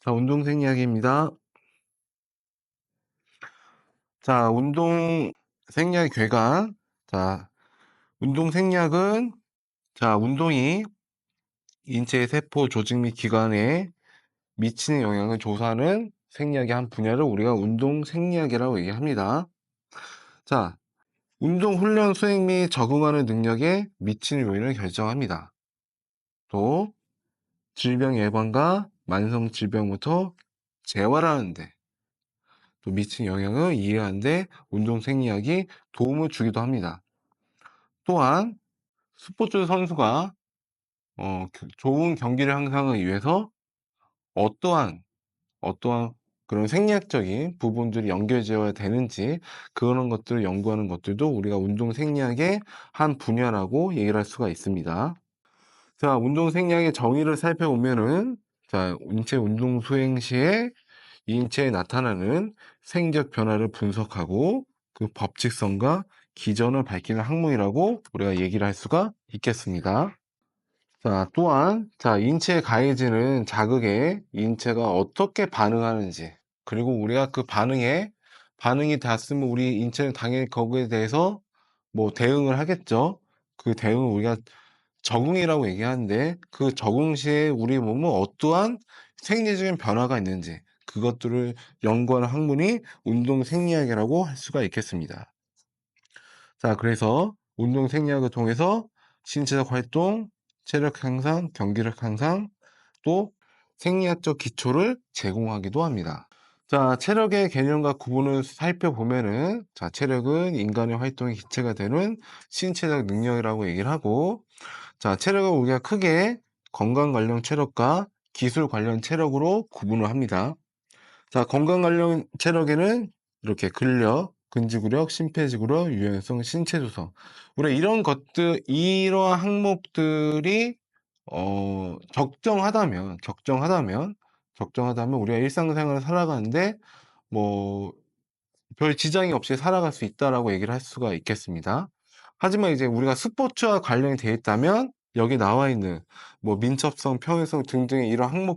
자, 운동 생리학입니다. 자, 운동 생리학 괴가. 자, 운동 생리학은 운동이 인체의 세포, 조직 및 기관에 미치는 영향을 조사하는 생리학의 한 분야를 우리가 운동 생리학이라고 얘기합니다. 자, 운동 훈련 수행 및 적응하는 능력에 미치는 요인을 결정합니다. 또 질병 예방과 만성 질병부터 재활하는데 또 미친 영향을 이해하는 데 운동 생리학이 도움을 주기도 합니다. 또한 스포츠 선수가 좋은 경기를 향상하기 위해서 어떠한 어떠한 그런 생리학적인 부분들이 연결되어야 되는지, 그런 것들을 연구하는 것들도 우리가 운동 생리학의 한 분야라고 얘기를 할 수가 있습니다. 자, 운동 생리학의 정의를 살펴보면은, 인체 운동 수행 시에 인체에 나타나는 생적 변화를 분석하고 그 법칙성과 기전을 밝히는 학문이라고 우리가 얘기를 할 수가 있겠습니다. 자, 또한 인체에 가해지는 자극에 인체가 어떻게 반응하는지, 그리고 우리가 그 반응이 닿았으면 우리 인체는 당연히 거기에 대해서 뭐 대응을 하겠죠. 그 대응을 우리가 적응이라고 얘기하는데, 그 적응 시에 우리 몸은 어떠한 생리적인 변화가 있는지, 그것들을 연구하는 학문이 운동 생리학이라고 할 수가 있겠습니다. 자, 그래서 운동 생리학을 통해서 신체적 활동, 체력 향상, 경기력 향상, 또 생리학적 기초를 제공하기도 합니다. 자, 체력의 개념과 구분을 살펴보면은, 체력은 인간의 활동의 기체가 되는 신체적 능력이라고 얘기를 하고, 체력은 우리가 크게 건강 관련 체력과 기술 관련 체력으로 구분을 합니다. 자, 건강 관련 체력에는 이렇게 근력, 근지구력, 심폐지구력, 유연성, 신체조성. 우리가 이러한 항목들이 적정하다면 우리가 일상생활을 살아가는데 뭐 별 지장이 없이 살아갈 수 있다라고 얘기를 할 수가 있겠습니다. 하지만 이제 우리가 스포츠와 관련이 되어 있다면 여기 나와 있는 뭐 민첩성, 평행성 등등의 이런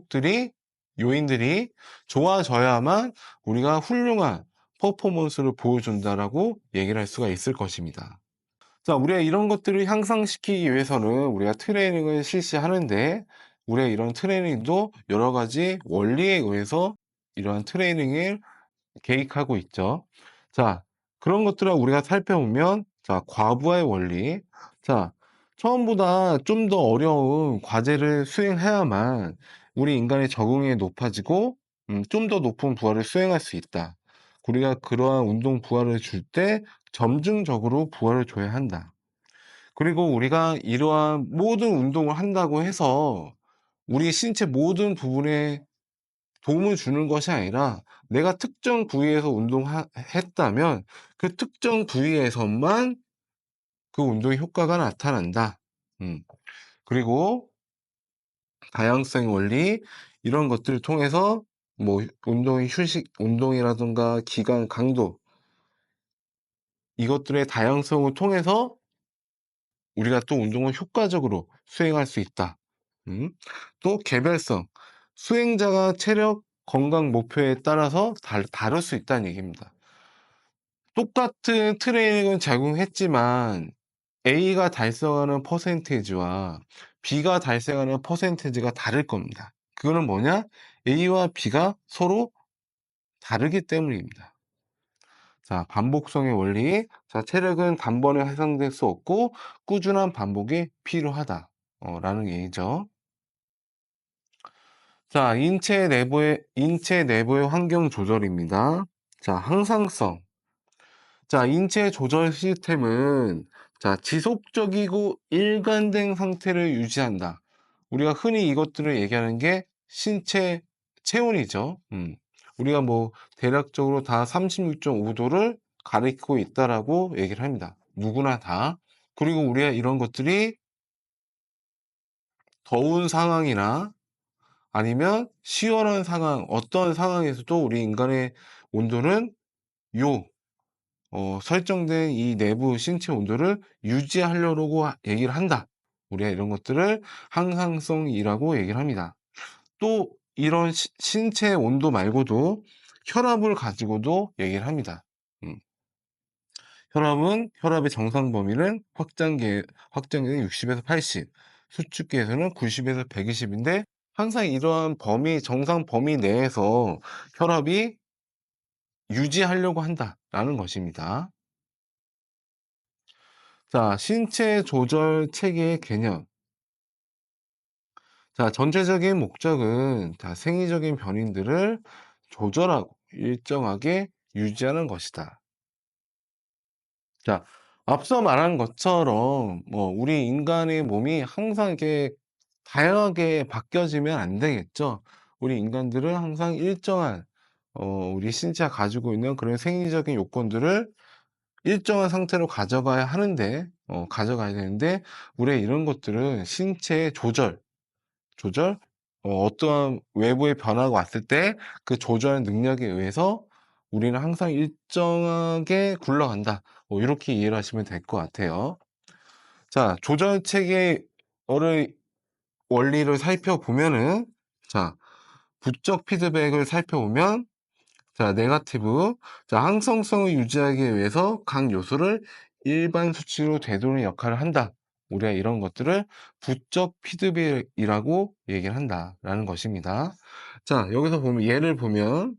요인들이 좋아져야만 우리가 훌륭한 퍼포먼스를 보여준다라고 얘기를 할 수가 있을 것입니다. 자, 우리가 이런 것들을 향상시키기 위해서는 우리가 트레이닝을 실시하는데, 우리가 이런 트레이닝도 여러 가지 원리에 의해서 이러한 트레이닝을 계획하고 있죠. 자, 그런 것들을 우리가 살펴보면, 과부하의 원리. 자, 처음보다 좀 더 어려운 과제를 수행해야만 우리 인간의 적응이 높아지고, 좀 더 높은 부하를 수행할 수 있다. 우리가 그러한 운동 부하를 줄 때 점증적으로 부하를 줘야 한다. 그리고 우리가 이러한 모든 운동을 한다고 해서 우리 신체 모든 부분에 도움을 주는 것이 아니라, 내가 특정 부위에서 했다면 그 특정 부위에서만 그 운동의 효과가 나타난다. 음. 그리고 다양성의 원리, 이런 것들을 통해서 뭐 운동이라든가 기간 강도, 이것들의 다양성을 통해서 우리가 또 운동을 효과적으로 수행할 수 있다. 또 개별성, 수행자가 체력, 건강 목표에 따라서 다를 수 있다는 얘기입니다. 똑같은 트레이닝은 적용했지만 A가 달성하는 퍼센테이지와 B가 달성하는 퍼센테이지가 다를 겁니다. 그거는 뭐냐? A와 B가 서로 다르기 때문입니다. 자, 반복성의 원리. 자, 체력은 단번에 향상될 수 없고 꾸준한 반복이 필요하다. 라는 얘기죠. 자, 인체 내부의 환경 조절입니다. 자, 항상성. 자, 인체 조절 시스템은 지속적이고 일관된 상태를 유지한다. 우리가 흔히 이것들을 얘기하는 게 신체 체온이죠. 우리가 뭐 대략적으로 다 36.5도를 가리키고 있다라고 얘기를 합니다. 누구나 다. 그리고 우리가 이런 것들이 더운 상황이나 아니면 시원한 상황, 어떤 상황에서도 우리 인간의 온도는 요 설정된 이 내부 신체 온도를 유지하려고 얘기를 한다. 우리가 이런 것들을 항상성이라고 얘기를 합니다. 또 이런 신체 온도 말고도 혈압을 가지고도 얘기를 합니다. 혈압의 정상 범위는 확장기는 60에서 80, 수축기에서는 90에서 120인데 항상 이러한 정상 범위 내에서 혈압이 유지하려고 한다라는 것입니다. 자, 신체 조절 체계의 개념. 자, 전체적인 목적은 생리적인 변인들을 조절하고 일정하게 유지하는 것이다. 자, 앞서 말한 것처럼 우리 인간의 몸이 항상 이렇게 다양하게 바뀌어지면 안 되겠죠. 우리 인간들은 항상 일정한 우리 신체가 가지고 있는 그런 생리적인 요건들을 일정한 상태로 가져가야 되는데 우리의 이런 것들은 신체의 조절, 어떠한 외부의 변화가 왔을 때 그 조절 능력에 의해서 우리는 항상 일정하게 굴러간다. 이렇게 이해를 하시면 될 것 같아요. 자, 조절 체계의 원리를 살펴보면은, 자, 부적 피드백을 살펴보면, 자, 네거티브. 자, 항성성을 유지하기 위해서 각 요소를 일반 수치로 되도록 역할을 한다. 우리가 이런 것들을 부적 피드백이라고 얘기를 한다라는 것입니다. 자, 여기서 예를 보면,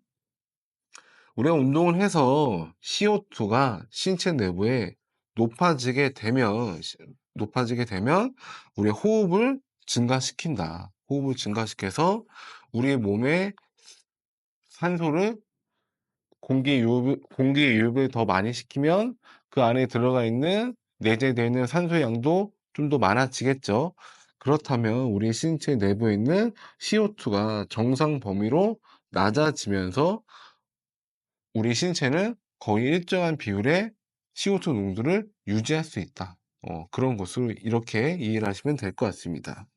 우리가 운동을 해서 CO2가 신체 내부에 높아지게 되면 우리의 호흡을 증가시킨다. 호흡을 증가시켜서 우리의 몸에 산소를 공기 유입을 더 많이 시키면 그 안에 들어가 있는 내재되는 산소의 양도 좀 더 많아지겠죠. 그렇다면 우리 신체 내부에 있는 CO2가 정상 범위로 낮아지면서 우리 신체는 거의 일정한 비율의 CO2 농도를 유지할 수 있다. 그런 것으로 이렇게 이해를 하시면 될 것 같습니다.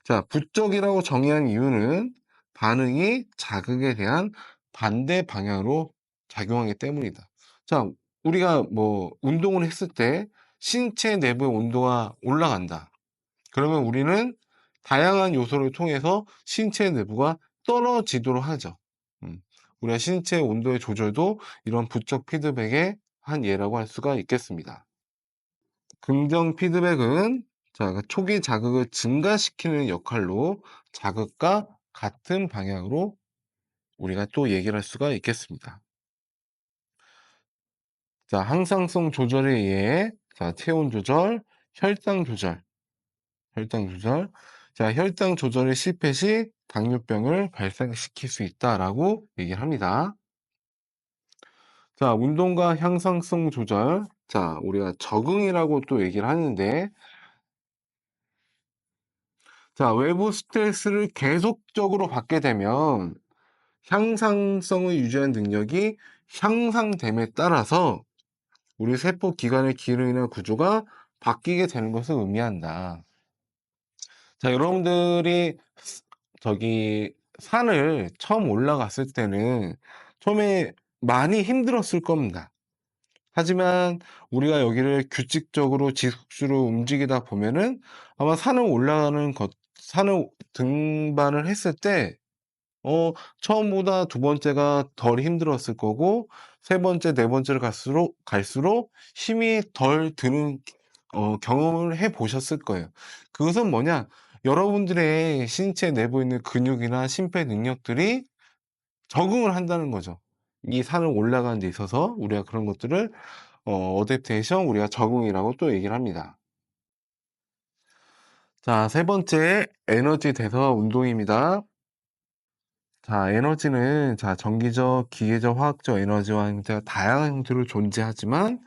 자, 부적이라고 정의한 이유는 반응이 자극에 대한 반대 방향으로 작용하기 때문이다. 자, 우리가 운동을 했을 때 신체 내부의 온도가 올라간다. 그러면 우리는 다양한 요소를 통해서 신체 내부가 떨어지도록 하죠. 우리가 신체 온도의 조절도 이런 부적 피드백의 한 예라고 할 수가 있겠습니다. 긍정 피드백은 그 초기 자극을 증가시키는 역할로 자극과 같은 방향으로 우리가 또 얘기를 할 수가 있겠습니다. 자, 항상성 조절에 의해 체온 조절, 혈당 조절. 자, 혈당 조절의 실패 시 당뇨병을 발생시킬 수 있다라고 얘기를 합니다. 자, 운동과 향상성 조절. 자, 우리가 적응이라고 또 얘기를 하는데, 자, 외부 스트레스를 계속적으로 받게 되면 향상성을 유지하는 능력이 향상됨에 따라서 우리 세포 기관의 기능이나 구조가 바뀌게 되는 것을 의미한다. 자, 여러분들이 산을 처음 올라갔을 때는 처음에 많이 힘들었을 겁니다. 하지만 우리가 여기를 규칙적으로 지속적으로 움직이다 보면은 아마 산을 등반을 했을 때, 처음보다 두 번째가 덜 힘들었을 거고, 세 번째, 네 번째를 갈수록 힘이 덜 드는, 경험을 해 보셨을 거예요. 그것은 뭐냐? 여러분들의 신체 내부에 있는 근육이나 심폐 능력들이 적응을 한다는 거죠. 이 산을 올라가는 데 있어서 우리가 그런 것들을 어댑테이션, 우리가 적응이라고 또 얘기를 합니다. 자, 세 번째, 에너지 대사 운동입니다. 자, 에너지는 전기적, 기계적, 화학적 에너지와 형태가 다양한 형태로 존재하지만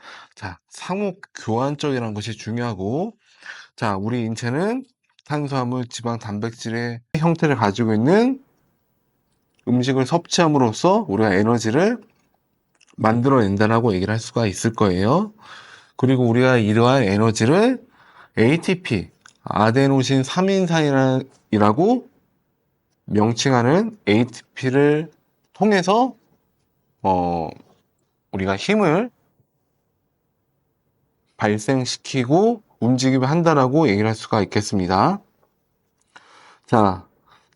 상호 교환적이라는 것이 중요하고, 자, 우리 인체는 탄수화물, 지방, 단백질의 형태를 가지고 있는 음식을 섭취함으로써 우리가 에너지를 만들어낸다라고 얘기를 할 수가 있을 거예요. 그리고 우리가 이러한 에너지를 ATP, 아데노신 3인산이라고 명칭하는 ATP를 통해서 우리가 힘을 발생시키고 움직이게 한다라고 얘기를 할 수가 있겠습니다. 자,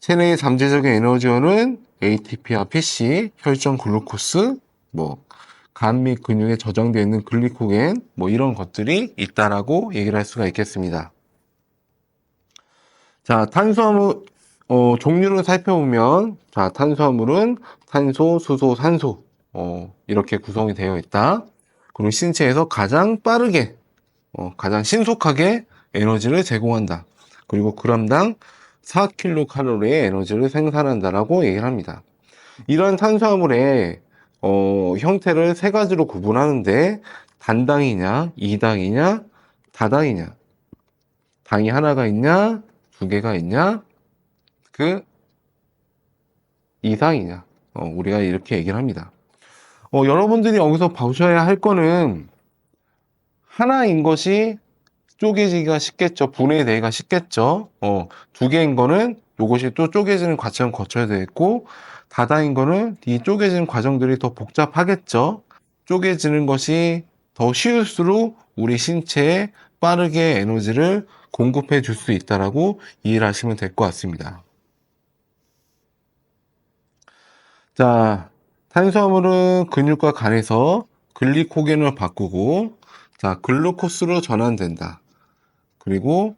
체내의 잠재적인 에너지원은 ATP와 PC, 혈전 글루코스, 간 및 근육에 저장되어 있는 글리코겐, 이런 것들이 있다라고 얘기를 할 수가 있겠습니다. 자, 탄수화물, 종류를 살펴보면, 자, 탄수화물은 탄소, 수소, 산소, 이렇게 구성이 되어 있다. 그리고 신체에서 가장 빠르게, 가장 신속하게 에너지를 제공한다. 그리고 그람당 4kcal의 에너지를 생산한다라고 얘기를 합니다. 이런 탄수화물의 형태를 세 가지로 구분하는데 단당이냐, 이당이냐, 다당이냐, 당이 하나가 있냐, 두 개가 있냐, 그 이상이냐, 우리가 이렇게 얘기를 합니다. 여러분들이 여기서 보셔야 할 거는 하나인 것이 쪼개지기가 쉽겠죠. 분해되기가 쉽겠죠. 두 개인 거는 이것이 또 쪼개지는 과정을 거쳐야 되겠고, 다다인 거는 이 쪼개지는 과정들이 더 복잡하겠죠. 쪼개지는 것이 더 쉬울수록 우리 신체에 빠르게 에너지를 공급해 줄 수 있다라고 이해를 하시면 될 것 같습니다. 자, 탄수화물은 근육과 간에서 글리코겐을 바꾸고, 자, 글루코스로 전환된다. 그리고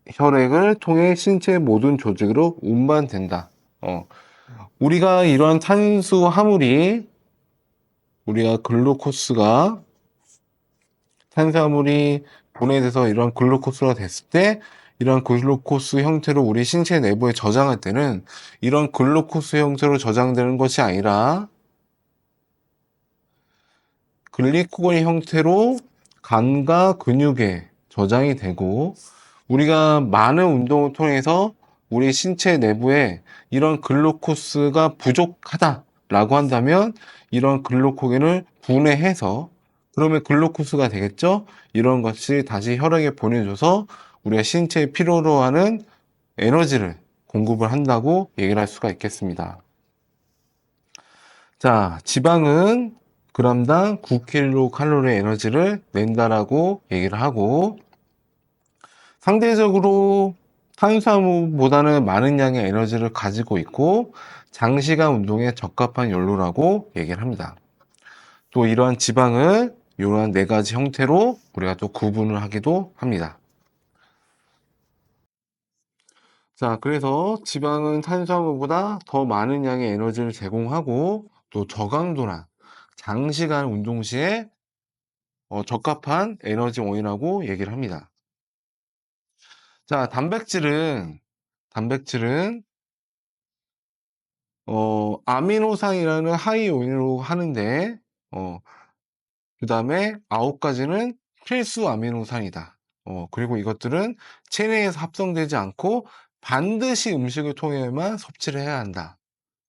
혈액을 통해 신체 모든 조직으로 운반된다. 우리가 이러한 탄수화물이 분해돼서 이러한 글루코스가 됐을 때, 이런 글루코스 형태로 우리 신체 내부에 저장할 때는 이런 글루코스 형태로 저장되는 것이 아니라 글리코겐 형태로 간과 근육에 저장이 되고, 우리가 많은 운동을 통해서 우리 신체 내부에 이런 글루코스가 부족하다라고 한다면 이런 글루코겐을 분해해서 그러면 글루코스가 되겠죠? 이런 것이 다시 혈액에 보내줘서 우리가 신체에 필요로 하는 에너지를 공급을 한다고 얘기를 할 수가 있겠습니다. 자, 지방은 그람당 9kcal의 에너지를 낸다라고 얘기를 하고, 상대적으로 탄수화물보다는 많은 양의 에너지를 가지고 있고 장시간 운동에 적합한 연료라고 얘기를 합니다. 또 이러한 지방을 이러한 네 가지 형태로 우리가 또 구분을 하기도 합니다. 자, 그래서 지방은 탄수화물보다 더 많은 양의 에너지를 제공하고 또 저강도나 장시간 운동 시에 적합한 에너지 원이라고 얘기를 합니다. 자, 단백질은 아미노산이라는 하위 요인으로 하는데, 그 다음에 9가지는 필수 아미노산이다. 그리고 이것들은 체내에서 합성되지 않고 반드시 음식을 통해만 섭취를 해야 한다.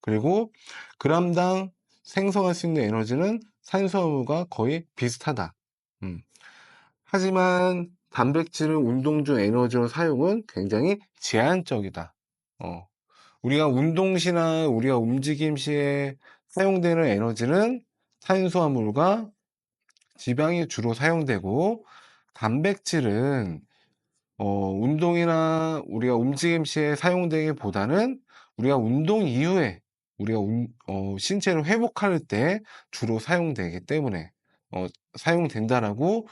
그리고 그람당 생성할 수 있는 에너지는 탄수화물과 거의 비슷하다. 하지만 단백질은 운동 중 에너지로 사용은 굉장히 제한적이다. 우리가 운동 시나 우리가 움직임 시에 사용되는 에너지는 탄수화물과 지방이 주로 사용되고, 단백질은 운동이나 우리가 움직임 시에 사용되기보다는 우리가 운동 이후에 우리가 신체를 회복할 때 주로 사용되기 때문에 사용된다라고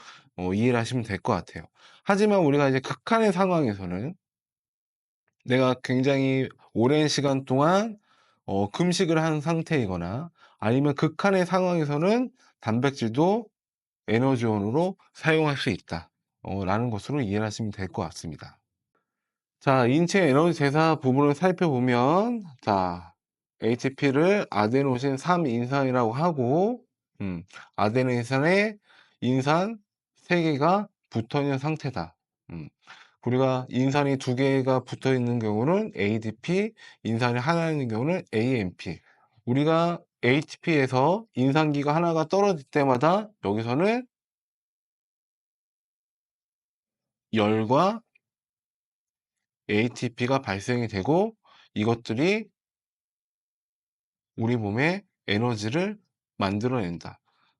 이해를 하시면 될 것 같아요. 하지만 우리가 이제 극한의 상황에서는 내가 굉장히 오랜 시간 동안 금식을 한 상태이거나 아니면 극한의 상황에서는 단백질도 에너지원으로 사용할 수 있다 라는 것으로 이해를 하시면 될 것 같습니다. 자, 인체 에너지 대사 부분을 살펴보면, 자, ATP를 아데노신 3인산이라고 하고, 아데노신에 인산 3개가 붙어 있는 상태다. 우리가 인산이 2개가 붙어 있는 경우는 ADP, 인산이 하나 있는 경우는 AMP. 우리가 ATP에서 인산기가 하나가 떨어질 때마다 여기서는 열과 ATP가 발생이 되고, 이것들이 우리 몸에 에너지를 만들어낸다.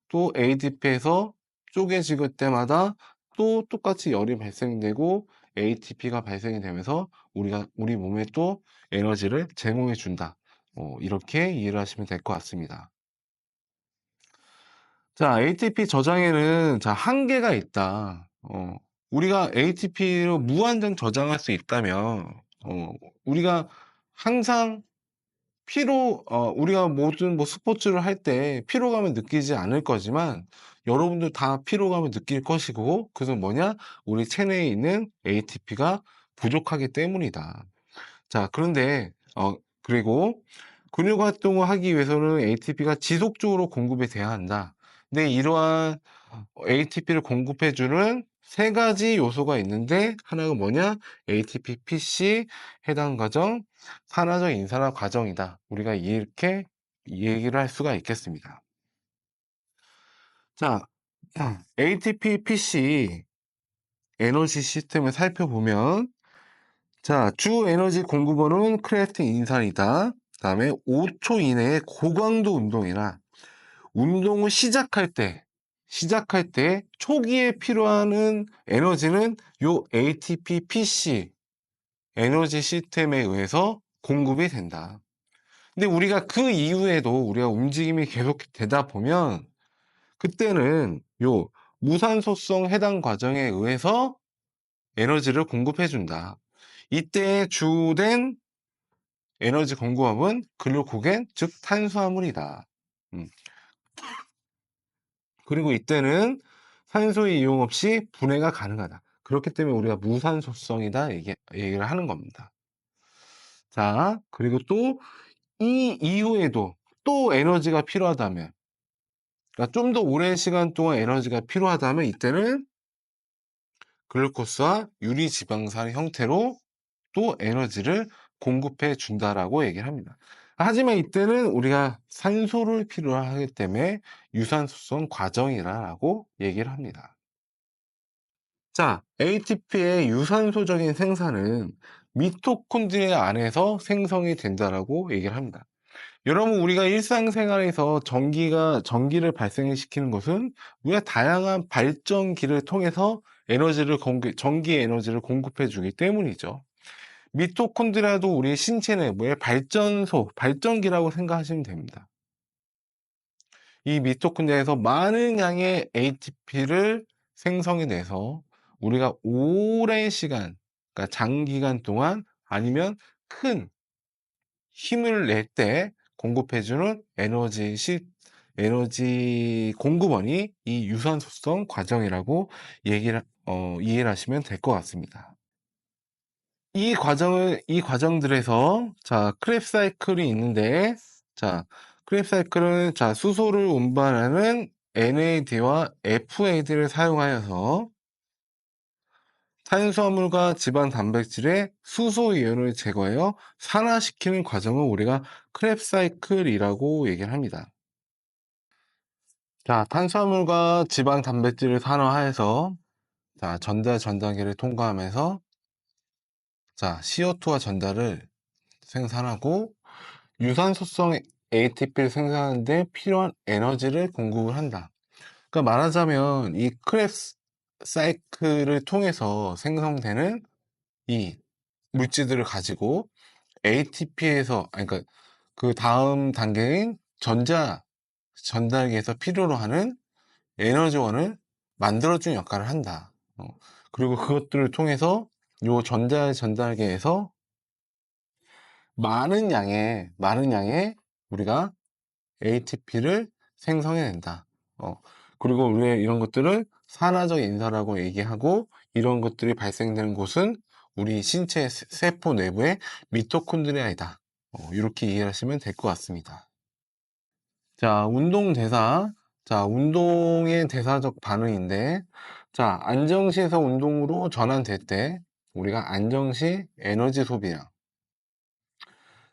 또 ADP에서 쪼개질 때마다 또 똑같이 열이 발생되고 ATP가 발생이 되면서 우리 몸에 또 에너지를 제공해 준다. 이렇게 이해를 하시면 될 것 같습니다. 자, ATP 저장에는 한계가 있다. 우리가 ATP로 무한정 저장할 수 있다면, 우리가 항상 우리가 모든 스포츠를 할 때 피로감을 느끼지 않을 거지만, 여러분도 다 피로감을 느낄 것이고, 그것은 뭐냐? 우리 체내에 있는 ATP가 부족하기 때문이다. 자, 그런데, 그리고 근육 활동을 하기 위해서는 ATP가 지속적으로 공급이 돼야 한다. 근데 이러한 ATP를 공급해주는 세 가지 요소가 있는데, 하나가 뭐냐? ATP PC 해당 과정, 산화적 인산화 과정이다. 우리가 이렇게 얘기를 할 수가 있겠습니다. 자, ATP PC 에너지 시스템을 살펴보면, 자, 주 에너지 공급원은 크레아틴 인산이다. 그다음에 5초 이내에 고강도 운동이나 운동을 시작할 때 초기에 필요한 에너지는 요 ATP PC 에너지 시스템에 의해서 공급이 된다. 근데 우리가 그 이후에도 우리가 움직임이 계속 되다 보면 그때는 요 무산소성 해당 과정에 의해서 에너지를 공급해 준다. 이때 주된 에너지 공급원은 글루코겐, 즉 탄수화물이다. 음. 그리고 이때는 산소의 이용 없이 분해가 가능하다. 그렇기 때문에 우리가 무산소성이다 얘기를 하는 겁니다. 자, 그리고 또 이 이후에도 또 에너지가 필요하다면, 그러니까 좀 더 오랜 시간 동안 에너지가 필요하다면 이때는 글루코스와 유리지방산 형태로 또 에너지를 공급해 준다라고 얘기를 합니다. 하지만 이때는 우리가 산소를 필요로 하기 때문에 유산소성 과정이라고 얘기를 합니다. 자, ATP의 유산소적인 생산은 미토콘드리아 안에서 생성이 된다라고 얘기를 합니다. 여러분, 우리가 일상생활에서 전기를 발생시키는 것은 우리가 다양한 발전기를 통해서 전기 에너지를 공급해 주기 때문이죠. 미토콘드리아도 우리 신체 내부의 발전기라고 생각하시면 됩니다. 이 미토콘드리아에서 많은 양의 ATP를 생성해내서 우리가 오랜 시간, 그러니까 장기간 동안 아니면 큰 힘을 낼 때 공급해주는 에너지 공급원이 이 유산소성 과정이라고 이해를 하시면 될 것 같습니다. 이 과정들에서, 자, 크랩 사이클이 있는데, 자, 크랩 사이클은, 자, 수소를 운반하는 NAD와 FAD를 사용하여서 탄수화물과 지방 단백질의 수소 이온을 제거하여 산화시키는 과정을 우리가 크랩 사이클이라고 얘기를 합니다. 자, 탄수화물과 지방 단백질을 산화하여서, 자, 전달계를 통과하면서, 자, CO2와 전달을 생산하고 유산소성 ATP를 생산하는데 필요한 에너지를 공급을 한다. 그러니까 말하자면 이 크랩 사이클을 통해서 생성되는 이 물질들을 가지고 ATP에서, 그러니까 그 다음 단계인 전달기에서 필요로 하는 에너지원을 만들어주는 역할을 한다. 그리고 그것들을 통해서 요 전달계에서 많은 양의 우리가 ATP를 생성해낸다. 그리고 우리 이런 것들을 산화적 인사라고 얘기하고, 이런 것들이 발생되는 곳은 우리 신체 세포 내부의 미토콘드리아이다. 이렇게 이해하시면 될 것 같습니다. 자, 운동대사. 자, 운동의 대사적 반응인데, 자, 안정시에서 운동으로 전환될 때 우리가 안정시 에너지 소비량,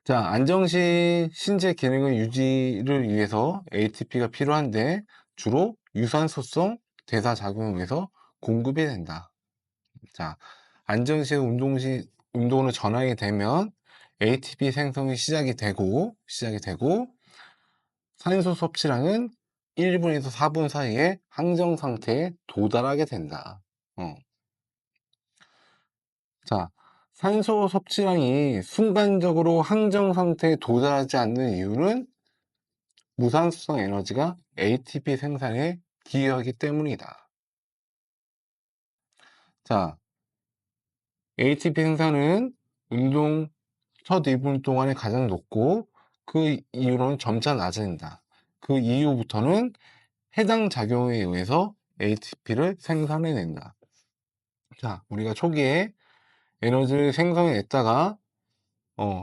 자, 안정시 신체 기능의 유지를 위해서 ATP가 필요한데 주로 유산소성 대사작용을 위해서 공급이 된다. 자, 안정시 운동으로 전환이 되면 ATP 생성이 시작이 되고 산소 섭취량은 1분에서 4분 사이에 항정 상태에 도달하게 된다. 자, 산소 섭취량이 순간적으로 항정 상태에 도달하지 않는 이유는 무산소성 에너지가 ATP 생산에 기여하기 때문이다. 자, ATP 생산은 운동 첫 2분 동안에 가장 높고 그 이후로는 점차 낮아진다. 그 이후부터는 해당 작용에 의해서 ATP를 생산해낸다. 자, 우리가 초기에 에너지를 생성해냈다가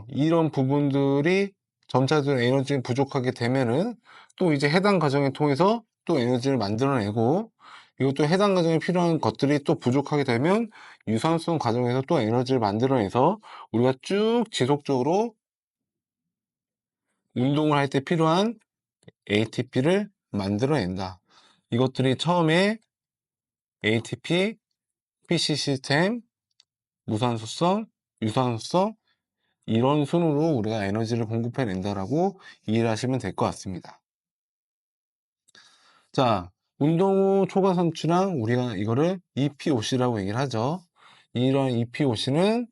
이런 부분들이 점차적으로 에너지가 부족하게 되면은 또 이제 해당 과정을 통해서 또 에너지를 만들어내고, 이것도 해당 과정에 필요한 것들이 또 부족하게 되면 유산소 과정에서 또 에너지를 만들어내서 우리가 쭉 지속적으로 운동을 할 때 필요한 ATP를 만들어낸다. 이것들이 처음에 ATP, PC 시스템, 무산소성, 유산소성, 이런 순으로 우리가 에너지를 공급해 낸다라고 이해를 하시면 될 것 같습니다. 자, 운동 후 초과 산출량, 우리가 이거를 EPOC라고 얘기를 하죠. 이런 EPOC는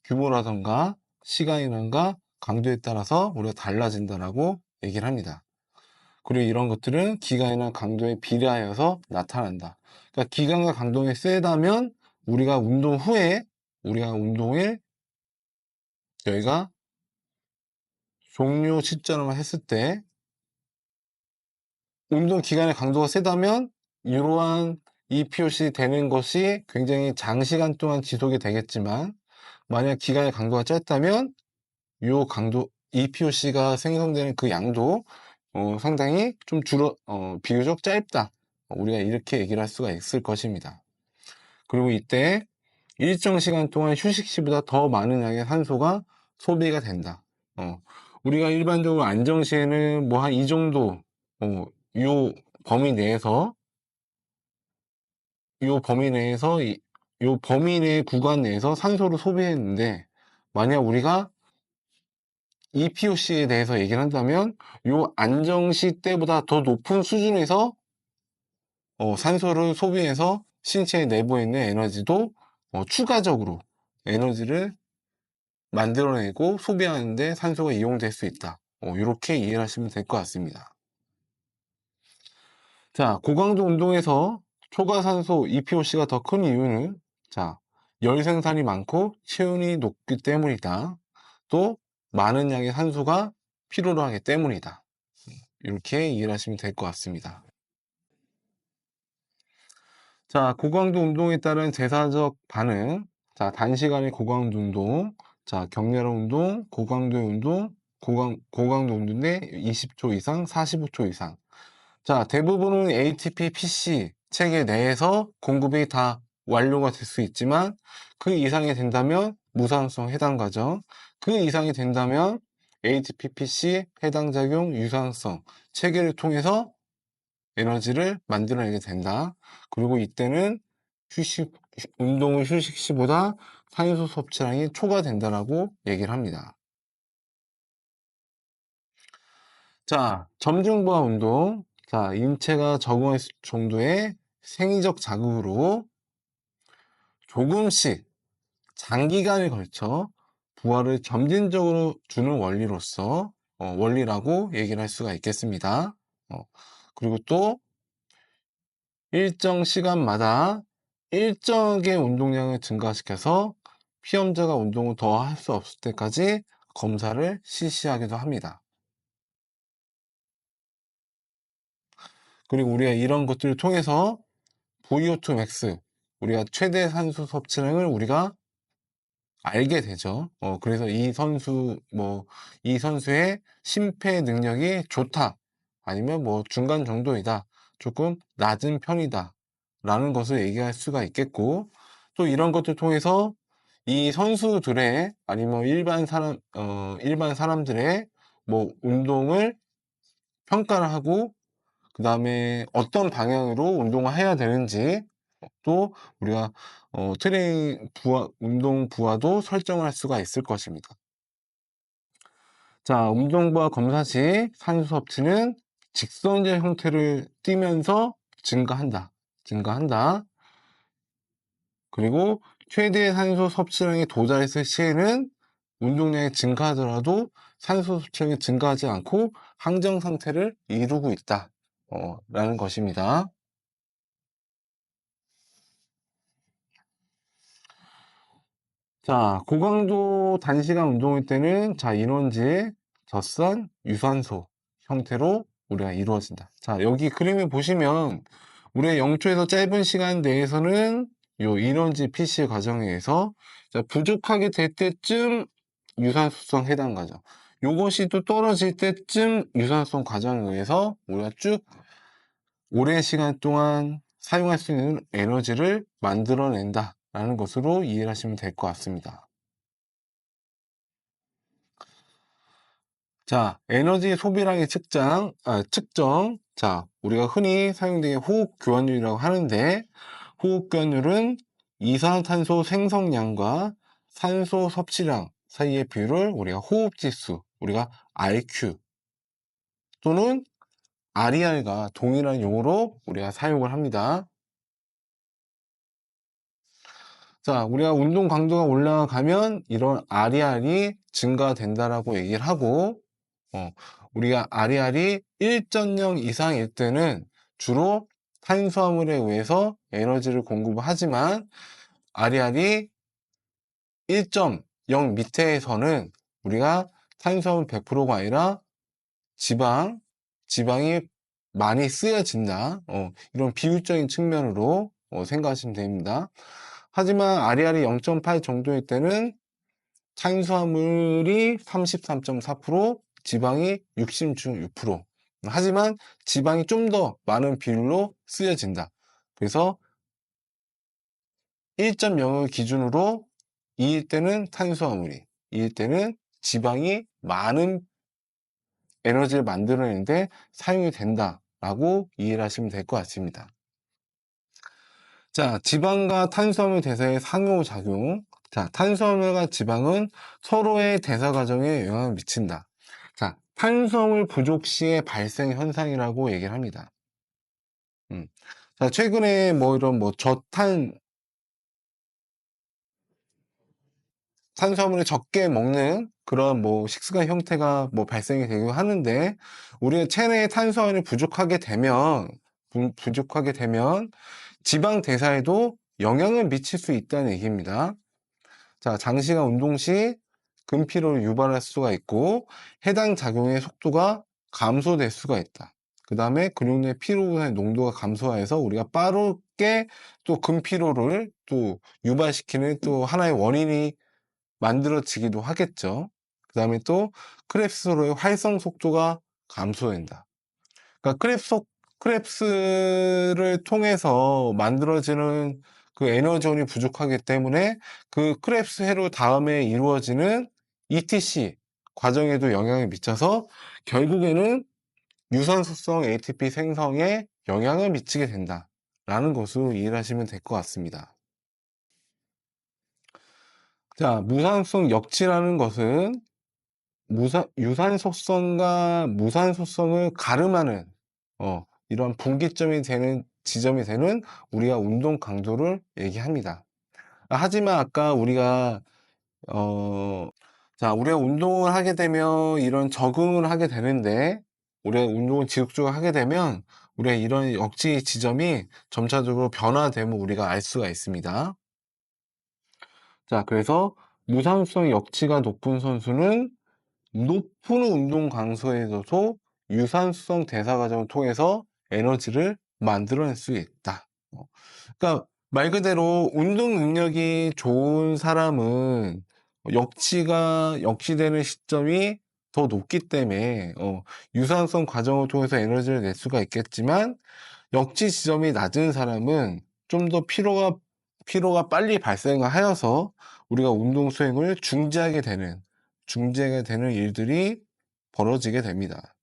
규모라던가 시간이란가 강도에 따라서 우리가 달라진다라고 얘기를 합니다. 그리고 이런 것들은 기간이나 강도에 비례하여서 나타난다. 그러니까 기간과 강도가 세다면 우리가 운동 후에 우리가 운동을 저희가 종료 시점을 했을 때 운동 기간의 강도가 세다면 이러한 EPOC 되는 것이 굉장히 장시간 동안 지속이 되겠지만, 만약 기간의 강도가 짧다면 이 강도 EPOC가 생성되는 그 양도 상당히 좀 비교적 짧다. 우리가 이렇게 얘기를 할 수가 있을 것입니다. 그리고 이때 일정 시간 동안 휴식 시보다 더 많은 양의 산소가 소비가 된다. 우리가 일반적으로 안정 시에는 뭐 한 이 정도, 요 범위 내에서, 요 범위 내 구간 내에서 산소를 소비했는데, 만약 우리가 EPOC에 대해서 얘기를 한다면, 요 안정시 때보다 더 높은 수준에서 산소를 소비해서 신체 내부에 있는 에너지도 추가적으로 에너지를 만들어내고 소비하는데 산소가 이용될 수 있다. 이렇게 이해를 하시면 될 것 같습니다. 자, 고강도 운동에서 초과산소 EPOC가 더 큰 이유는, 자, 열 생산이 많고 체온이 높기 때문이다. 또 많은 양의 산소가 필요로 하기 때문이다. 이렇게 이해를 하시면 될 것 같습니다. 자, 고강도 운동에 따른 대사적 반응. 자, 단시간의 고강도 운동. 자, 격렬한 운동, 고강도의 운동, 고강도 운동인데 20초 이상, 45초 이상. 자, 대부분은 ATP, PC 체계 내에서 공급이 다 완료가 될 수 있지만, 그 이상이 된다면 무산소성 해당 과정, 그 이상이 된다면 ATP, PC 해당 작용 유산성 체계를 통해서 에너지를 만들어내게 된다. 그리고 이때는 운동의 휴식 시보다 산소 섭취량이 초과된다라고 얘기를 합니다. 자, 점중부하 운동. 자, 인체가 적응할 정도의 생리적 자극으로 조금씩 장기간에 걸쳐 부하를 점진적으로 주는 원리로서 원리라고 얘기를 할 수가 있겠습니다. 그리고 또 일정 시간마다 일정의 운동량을 증가시켜서 피험자가 운동을 더 할 수 없을 때까지 검사를 실시하기도 합니다. 그리고 우리가 이런 것들을 통해서 VO2 max, 우리가 최대 산소 섭취량을 우리가 알게 되죠. 그래서 이 선수의 심폐 능력이 좋다. 아니면 뭐 중간 정도이다. 조금 낮은 편이다. 라는 것을 얘기할 수가 있겠고, 또 이런 것들 통해서 이 선수들의, 아니면 일반 사람들의 뭐 운동을 평가를 하고, 그 다음에 어떤 방향으로 운동을 해야 되는지, 또 우리가 운동 부하도 설정을 할 수가 있을 것입니다. 자, 운동 부하 검사 시 산소 섭취는 직선제 형태를 띠면서 증가한다. 그리고 최대 산소 섭취량에 도달했을 시에는 운동량이 증가하더라도 산소 섭취량이 증가하지 않고 항정 상태를 이루고 있다. 라는 것입니다. 자, 고강도 단시간 운동일 때는 자, 인원지, 젖산, 유산소 형태로 우리가 이루어진다. 자, 여기 그림을 보시면 우리의 0초에서 짧은 시간 내에서는 요 인원지 PC 과정에 의해서 자, 부족하게 될 때쯤 유산소성 해당 과정. 요것이 또 떨어질 때쯤 유산소성 과정에 의해서 우리가 쭉 오랜 시간 동안 사용할 수 있는 에너지를 만들어낸다 라는 것으로 이해를 하시면 될 것 같습니다. 자, 에너지 소비량의 측정. 자, 우리가 흔히 사용되는 호흡 교환율이라고 하는데, 호흡 교환율은 이산화탄소 생성량과 산소 섭취량 사이의 비율을 우리가 호흡 지수, 우리가 RQ 또는 RER과 동일한 용어로 우리가 사용을 합니다. 자, 우리가 운동 강도가 올라가면 이런 RER이 증가된다라고 얘기를 하고, 우리가 RER이 1.0 이상일 때는 주로 탄수화물에 의해서 에너지를 공급하지만 RER이 1.0 밑에서는 우리가 탄수화물 100%가 아니라 지방이 많이 쓰여진다. 이런 비율적인 측면으로 생각하시면 됩니다. 하지만 RER이 0.8 정도일 때는 탄수화물이 33.4%, 지방이 66%. 하지만 지방이 좀 더 많은 비율로 쓰여진다. 그래서 1.0을 기준으로 2일 때는 탄수화물이, 2일 때는 지방이 많은 에너지를 만들어내는데 사용이 된다라고 이해를 하시면 될 것 같습니다. 자, 지방과 탄수화물 대사의 상호작용. 자, 탄수화물과 지방은 서로의 대사 과정에 영향을 미친다. 자, 탄수화물 부족 시에 발생 현상이라고 얘기를 합니다. 자, 최근에 이런 탄수화물을 적게 먹는 그런 식습관 형태가 발생이 되고 하는데, 우리가 체내에 탄수화물이 부족하게 되면 지방 대사에도 영향을 미칠 수 있다는 얘기입니다. 자, 장시간 운동 시 근피로를 유발할 수가 있고 해당 작용의 속도가 감소될 수가 있다. 그 다음에 근육 내 피로분의 농도가 감소해서 우리가 빠르게 또 근피로를 또 유발시키는 또 하나의 원인이 만들어지기도 하겠죠. 그 다음에 또 크랩스로의 활성 속도가 감소된다. 그러니까 크랩스를 통해서 만들어지는 그 에너지원이 부족하기 때문에 그 크랩스 회로 다음에 이루어지는 ETC 과정에도 영향을 미쳐서 결국에는 유산소성 ATP 생성에 영향을 미치게 된다라는 것으로 이해를 하시면 될 것 같습니다. 자, 무산소성 역치라는 것은 유산소성과 무산소성을 가름하는 이런 지점이 되는 우리가 운동 강도를 얘기합니다. 하지만 아까 우리가 운동을 하게 되면 이런 적응을 하게 되는데, 우리가 운동을 지속적으로 하게 되면 우리가 이런 역치 지점이 점차적으로 변화됨을 우리가 알 수가 있습니다. 자, 그래서 무산소성 역치가 높은 선수는 높은 운동 강도에서도 유산소성 대사 과정을 통해서 에너지를 만들어낼 수 있다. 그러니까 말 그대로 운동 능력이 좋은 사람은 역치되는 시점이 더 높기 때문에 유산소성 과정을 통해서 에너지를 낼 수가 있겠지만, 역치 지점이 낮은 사람은 좀 더 피로가 빨리 발생하여서 우리가 운동 수행을 중지하게 되는 일들이 벌어지게 됩니다.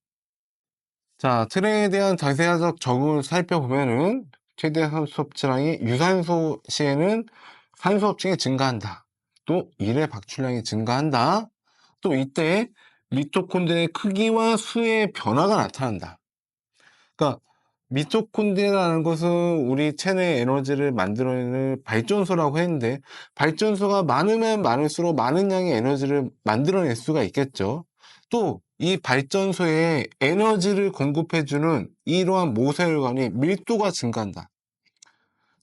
자, 트레이에 대한 자세하적 적응을 살펴보면은 최대 산소 섭취량이 유산소 시에는 산소 섭취량이 증가한다. 또 일의 박출량이 증가한다. 또 이때 미토콘드리아의 크기와 수의 변화가 나타난다. 그러니까 미토콘드리아라는 것은 우리 체내 에너지를 만들어내는 발전소라고 했는데, 발전소가 많으면 많을수록 많은 양의 에너지를 만들어낼 수가 있겠죠. 또 이 발전소에 에너지를 공급해주는 이러한 모세혈관의 밀도가 증가한다.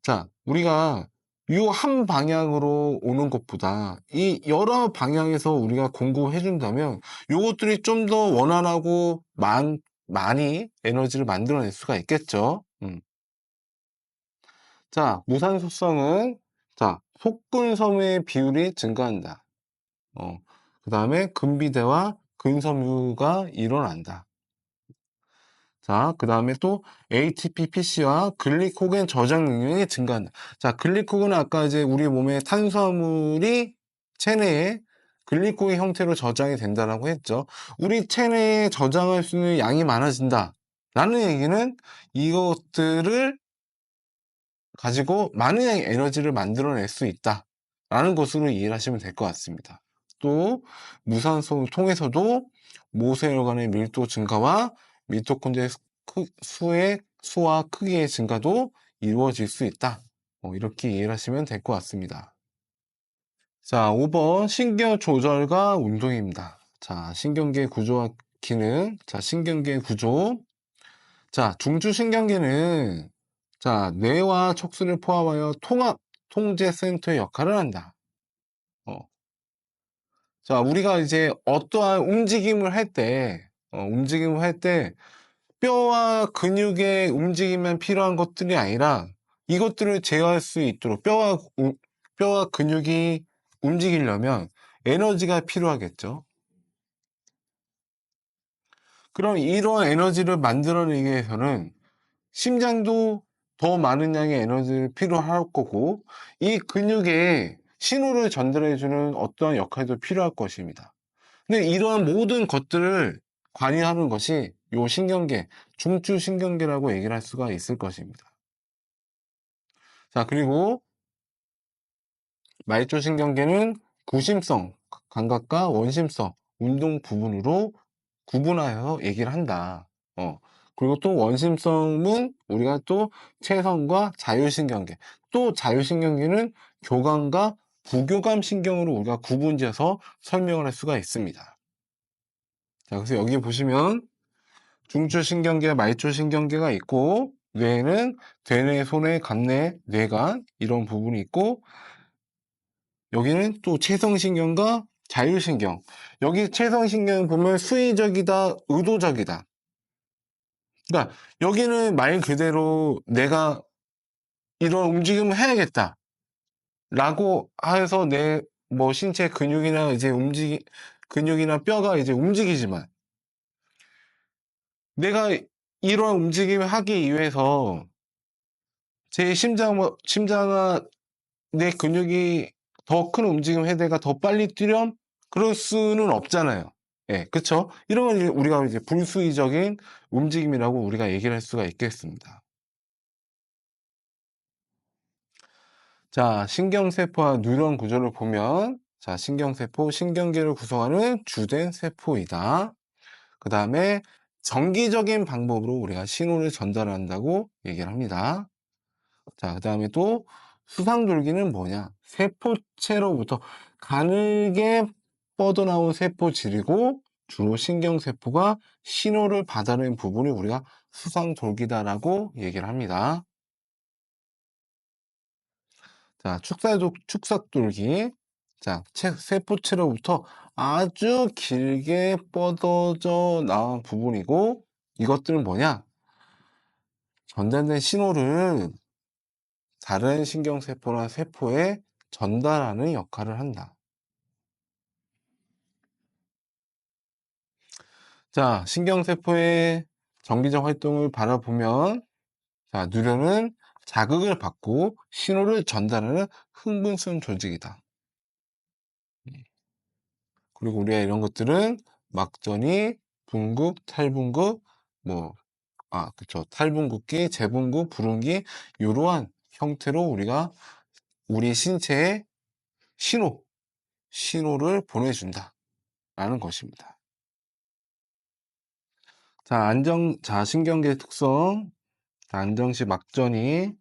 자, 우리가 이 한 방향으로 오는 것보다 이 여러 방향에서 우리가 공급해 준다면 요것들이 좀 더 원활하고 많이 에너지를 만들어낼 수가 있겠죠. 자, 무산소성은 자, 속근섬유의 비율이 증가한다. 그 다음에 근비대와 근섬유가 일어난다. 자, 그 다음에 또 ATP, PC와 글리코겐 저장 능력이 증가한다. 자, 글리코겐은 아까 이제 우리 몸의 탄수화물이 체내에 글리코겐 형태로 저장이 된다라고 했죠. 우리 체내에 저장할 수 있는 양이 많아진다. 라는 얘기는 이것들을 가지고 많은 양의 에너지를 만들어낼 수 있다. 라는 것으로 이해를 하시면 될 것 같습니다. 또 무산소를 통해서도 모세혈관의 밀도 증가와 미토콘드리아 수와 크기의 증가도 이루어질 수 있다. 이렇게 이해를 하시면 될 것 같습니다. 자, 5번 신경 조절과 운동입니다. 자, 신경계 구조와 기능. 자, 신경계 구조. 자, 중추신경계는 자, 뇌와 척수를 포함하여 통합 통제 센터의 역할을 한다. 어. 자, 우리가 이제 어떠한 움직임을 할 때 뼈와 근육의 움직임만 필요한 것들이 아니라 이것들을 제어할 수 있도록 뼈와 근육이 움직이려면 에너지가 필요하겠죠. 그럼 이러한 에너지를 만들어내기 위해서는 심장도 더 많은 양의 에너지를 필요할 거고 이 근육에 신호를 전달해주는 어떠한 역할도 필요할 것입니다. 근데 이러한 모든 것들을 관여하는 것이 요 신경계, 중추신경계라고 얘기를 할 수가 있을 것입니다. 자, 그리고 말초신경계는 구심성 감각과 원심성 운동 부분으로 구분하여 얘기를 한다. 그리고 또 원심성은 우리가 또 체성과 자율신경계, 또 자율신경계는 교감과 부교감 신경으로 우리가 구분지어서 설명을 할 수가 있습니다. 자, 그래서 여기 보시면 중추신경계, 말초신경계가 있고 뇌에는 대뇌, 소뇌, 감뇌, 뇌관 이런 부분이 있고 여기는 또 체성신경과 자율신경. 여기 체성신경 보면 수의적이다, 의도적이다. 그러니까 여기는 말 그대로 내가 이런 움직임을 해야겠다. 라고 해서 내 뭐 신체 근육이나 이제 근육이나 뼈가 이제 움직이지만 내가 이러한 움직임을 하기 위해서 제 심장과 내 근육이 더 큰 움직임 해대가 더 빨리 뛰렴? 그럴 수는 없잖아요. 예, 그쵸? 이런 건 우리가 이제 불수의적인 움직임이라고 우리가 얘기를 할 수가 있겠습니다. 자, 신경세포와 뉴런 구조를 보면, 자, 신경세포, 신경계를 구성하는 주된 세포이다. 그 다음에 정기적인 방법으로 우리가 신호를 전달한다고 얘기를 합니다. 자, 그 다음에 또 수상돌기는 뭐냐? 세포체로부터 가늘게 뻗어나온 세포질이고 주로 신경세포가 신호를 받아내는 부분을 우리가 수상돌기다라고 얘기를 합니다. 자, 축삭돌기. 자, 세포체로부터 아주 길게 뻗어져 나온 부분이고 이것들은 뭐냐? 전달된 신호를 다른 신경세포나 세포에 전달하는 역할을 한다. 자, 신경세포의 정기적 활동을 바라보면 자, 누련은 자극을 받고 신호를 전달하는 흥분성 조직이다. 그리고 우리가 이런 것들은 막전이, 분국, 탈분국, 그쵸. 탈분국기, 재분국, 불운기, 이러한 형태로 우리가 우리 신체에 신호를 보내준다. 라는 것입니다. 자, 신경계 특성. 안정시 막전이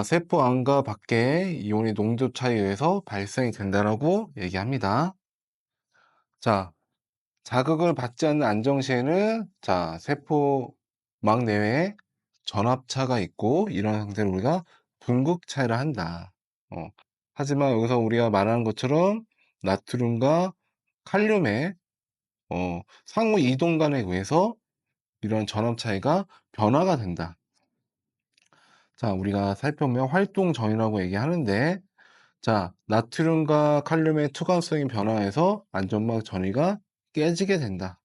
세포 안과 밖에 이온의 농도 차이에 의해서 발생이 된다라고 얘기합니다. 자극을 받지 않는 안정시에는 세포막 내외에 전압차가 있고 이런 상태를 우리가 분극차이라 한다. 하지만 여기서 우리가 말하는 것처럼 나트륨과 칼륨의 상호 이동관에 의해서 이런 전압 차이가 변화가 된다. 우리가 살펴보면 활동전이라고 얘기하는데, 나트륨과 칼륨의 투과성이 변화해서 안전막 전이가 깨지게 된다.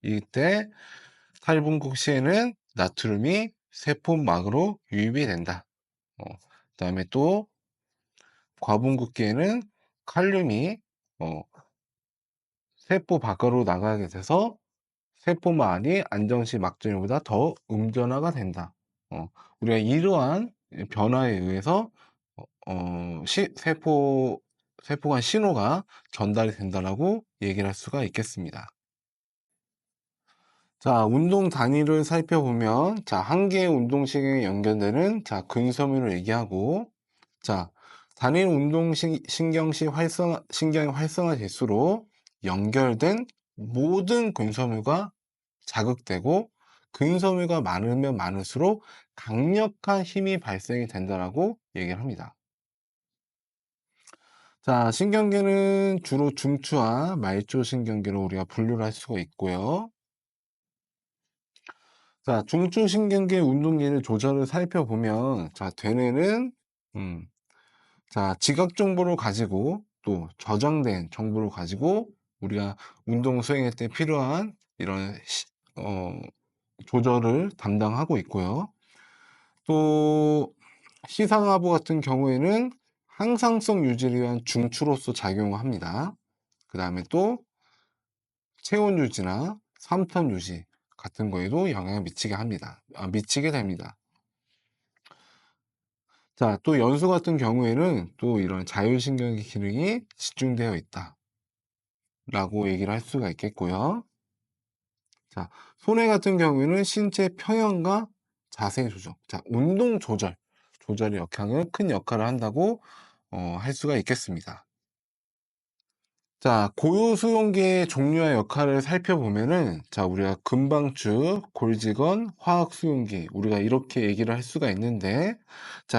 이때 탈분국 시에는 나트륨이 세포막으로 유입이 된다. 그 다음에 또 과분국기에는 칼륨이 세포 밖으로 나가게 돼서 세포막 안이 안정시 막전보다 더 음전화가 된다. 우리가 이러한 변화에 의해서 세포 간 신호가 전달이 된다라고 얘기를 할 수가 있겠습니다. 운동 단위를 살펴보면 한 개의 운동신경에 연결되는 근섬유를 얘기하고 단일 운동신경시 신경이 활성화될수록 연결된 모든 근섬유가 자극되고 근섬유가 많으면 많을수록 강력한 힘이 발생이 된다라고 얘기를 합니다. 신경계는 주로 중추와 말초 신경계로 우리가 분류를 할 수가 있고요. 중추 신경계 운동기능 조절을 살펴보면 되뇌는 지각 정보를 가지고 또 저장된 정보를 가지고 우리가 운동 수행할 때 필요한 이런 조절을 담당하고 있고요. 또 시상하부 같은 경우에는 항상성 유지를 위한 중추로서 작용을 합니다. 그 다음에 또 체온 유지나 삼턴 유지 같은 거에도 영향을 미치게 됩니다. 또 연수 같은 경우에는 또 이런 자율신경의 기능이 집중되어 있다 라고 얘기를 할 수가 있겠고요. 손해 같은 경우에는 신체 평형과 자세 조정, 운동 조절의 큰 역할을 한다고 할 수가 있겠습니다. 고유 수용기의 종류와 역할을 살펴보면은 우리가 금방추, 골직원, 화학 수용기 우리가 이렇게 얘기를 할 수가 있는데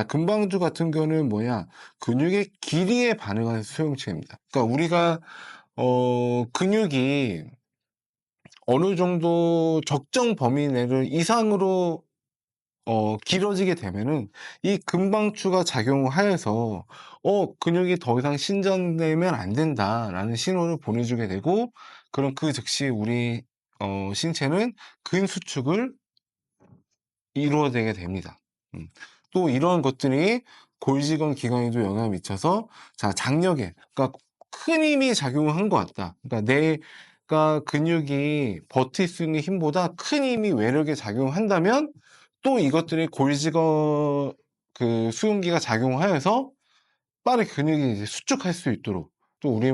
금방추 같은 경우는 근육의 길이에 반응하는 수용체입니다. 그러니까 우리가 근육이 어느 정도 적정 범위 내를 이상으로 길어지게 되면은 이 금방추가 작용하여서 근육이 더 이상 신전되면 안 된다라는 신호를 보내주게 되고 그럼 그 즉시 우리 신체는 근수축을 이루어내게 됩니다. 또 이런 것들이 골직원 기관에도 영향을 미쳐서 장력에 그러니까 큰 힘이 작용을 한 것 같다. 그러니까 내가 근육이 버틸 수 있는 힘보다 큰 힘이 외력에 작용한다면 또 이것들이 골직원 그 수용기가 작용하여서 빠르게 근육이 이제 수축할 수 있도록 또 우리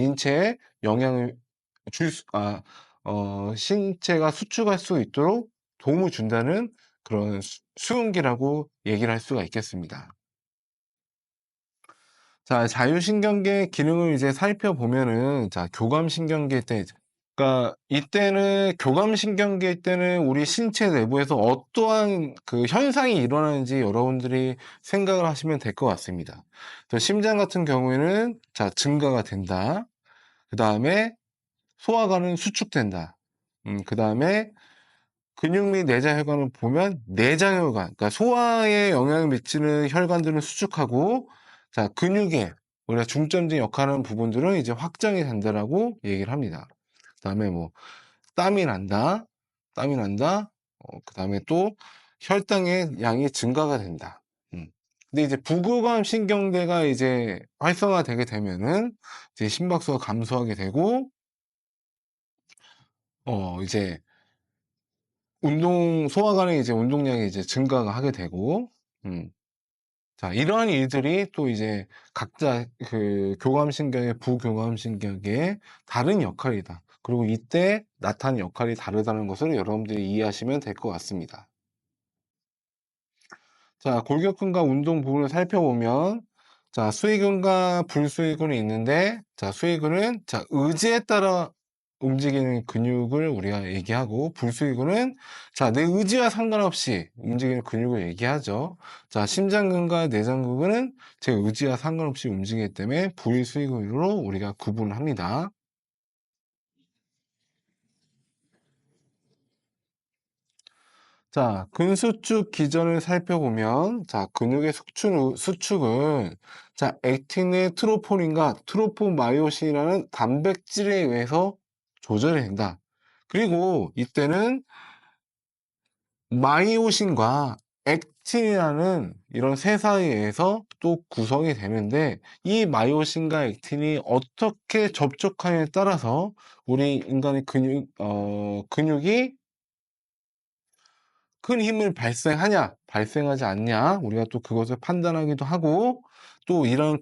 인체에 영향을 신체가 수축할 수 있도록 도움을 준다는 그런 수용기라고 얘기를 할 수가 있겠습니다. 자율신경계 기능을 이제 살펴보면은 교감신경계 때 그러니까 이때는 교감신경계 때는 우리 신체 내부에서 어떠한 그 현상이 일어나는지 여러분들이 생각을 하시면 될 것 같습니다. 심장 같은 경우에는 증가가 된다. 그 다음에 소화관은 수축된다. 그 다음에 근육 및 내장혈관을 보면 내장혈관, 그러니까 소화에 영향을 미치는 혈관들은 수축하고, 근육에 우리가 중점적인 역할하는 부분들은 이제 확장이 된다라고 얘기를 합니다. 그 다음에 땀이 난다. 그 다음에 또 혈당의 양이 증가가 된다. 근데 이제 부교감 신경계가 이제 활성화되게 되면은 이제 심박수가 감소하게 되고, 이제 소화관의 이제 운동량이 이제 증가가 하게 되고, 음. 이러한 일들이 또 이제 각자 그 교감신경의 부교감신경의 다른 역할이다. 그리고 이때 나타나는 역할이 다르다는 것을 여러분들이 이해하시면 될 것 같습니다. 자, 골격근과 운동 부분을 살펴보면, 자, 수익근과 불수익근이 있는데, 자, 수익근은, 자, 의지에 따라 움직이는 근육을 우리가 얘기하고, 불수익근은, 자, 내 의지와 상관없이 움직이는 근육을 얘기하죠. 자, 심장근과 내장근은 제 의지와 상관없이 움직이기 때문에 불수익근으로 우리가 구분을 합니다. 자, 근수축 기전을 살펴보면, 자, 근육의 수축은, 자, 액틴의 트로포닌과 트로포마이오신이라는 단백질에 의해서 조절이 된다. 그리고 이때는 마이오신과 액틴이라는 이런 세사에 의해서 또 구성이 되는데, 이 마이오신과 액틴이 어떻게 접촉하냐에 따라서 우리 인간의 근육이 큰 힘을 발생하냐, 발생하지 않냐, 우리가 또 그것을 판단하기도 하고, 또 이런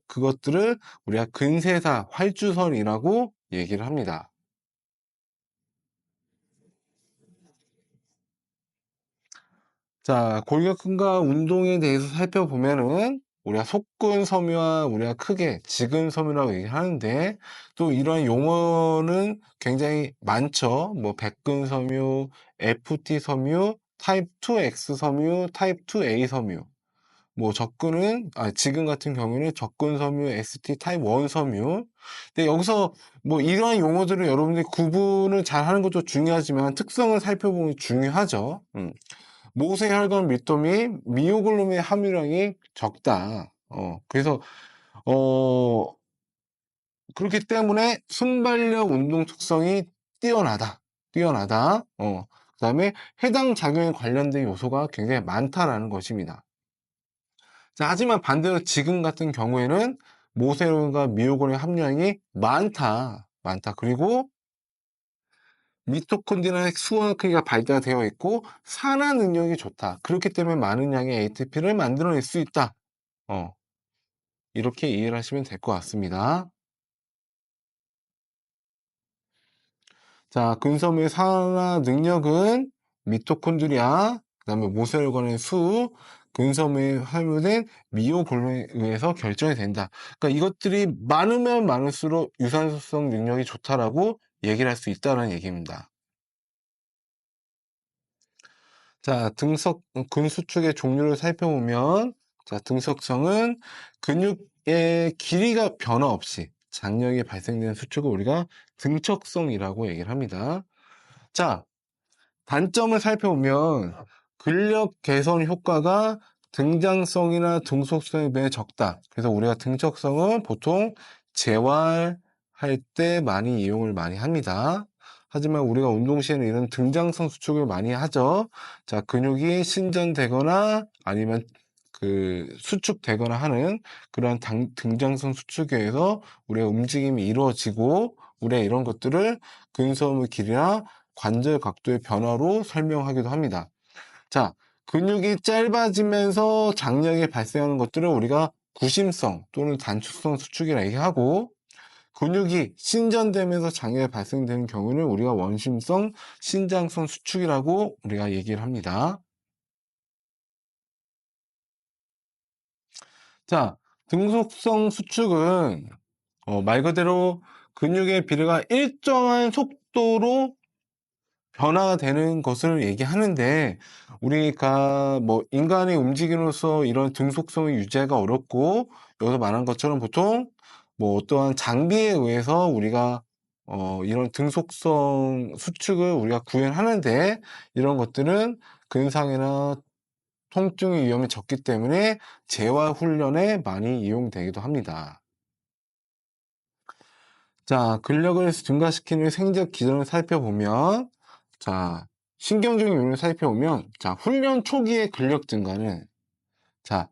그것들을 우리가 근세사, 활주선이라고 얘기를 합니다. 자, 골격근과 운동에 대해서 살펴보면은, 우리가 속근섬유와 우리가 크게 지근섬유라고 얘기하는데, 또 이러한 용어는 굉장히 많죠. 뭐, 백근섬유, FT 섬유, 타입 2X 섬유, 타입 2A 섬유. 뭐 지금 같은 경우는 접근 섬유, ST 타입 1 섬유. 근데 여기서 뭐 이러한 용어들을 여러분들이 구분을 잘 하는 것도 중요하지만 특성을 살펴보면 중요하죠. 모세혈관 밀도 및 미오글로빈 함유량이 적다. 그래서 어 그렇기 때문에 순발력 운동 특성이 뛰어나다. 뛰어나다. 그다음에 해당 작용에 관련된 요소가 굉장히 많다라는 것입니다. 자, 하지만 반대로 지금 같은 경우에는 모세혈관과 미오골의 함량이 많다. 많다. 그리고 미토콘드리아의 수화 크기가 발달되어 있고 산화 능력이 좋다. 그렇기 때문에 많은 양의 ATP를 만들어낼 수 있다. 어, 이렇게 이해를 하시면 될 것 같습니다. 자, 근섬유의 산화 능력은 미토콘드리아, 그다음에 모세혈관의 수, 근섬유에 함유된 미오글로빈에 의해서 결정이 된다. 그러니까 이것들이 많으면 많을수록 유산소성 능력이 좋다라고 얘기를 할 수 있다는 얘기입니다. 자, 근수축의 종류를 살펴보면, 자, 등석성은 근육의 길이가 변화 없이 장력이 발생되는 수축을 우리가 등척성이라고 얘기를 합니다. 자, 단점을 살펴보면 근력 개선 효과가 등장성이나 등속성에 비해 적다. 그래서 우리가 등척성은 보통 재활할 때 많이 이용을 많이 합니다. 하지만 우리가 운동 시에는 이런 등장성 수축을 많이 하죠. 자, 근육이 신전되거나 아니면 수축되거나 하는 그러한 등장성 수축에 의해서 우리의 움직임이 이루어지고 우리가 이런 것들을 근섬유 길이나 관절 각도의 변화로 설명하기도 합니다. 자, 근육이 짧아지면서 장력이 발생하는 것들을 우리가 구심성 또는 단축성 수축이라 얘기하고 근육이 신전되면서 장애가 발생되는 경우는 우리가 원심성 신장성 수축이라고 우리가 얘기를 합니다. 자, 등속성 수축은 말 그대로 근육의 비례가 일정한 속도로 변화가 되는 것을 얘기하는데 우리가 뭐 인간의 움직임으로써 이런 등속성의 유지가 어렵고 여기서 말한 것처럼 보통 뭐 어떠한 장비에 의해서 우리가 이런 등속성 수축을 우리가 구현하는데 이런 것들은 근상이나 통증의 위험이 적기 때문에 재활 훈련에 많이 이용되기도 합니다. 자, 근력을 증가시키는 생적 기전을 살펴보면, 자, 신경적인 요인을 살펴보면, 자, 훈련 초기의 근력 증가는, 자,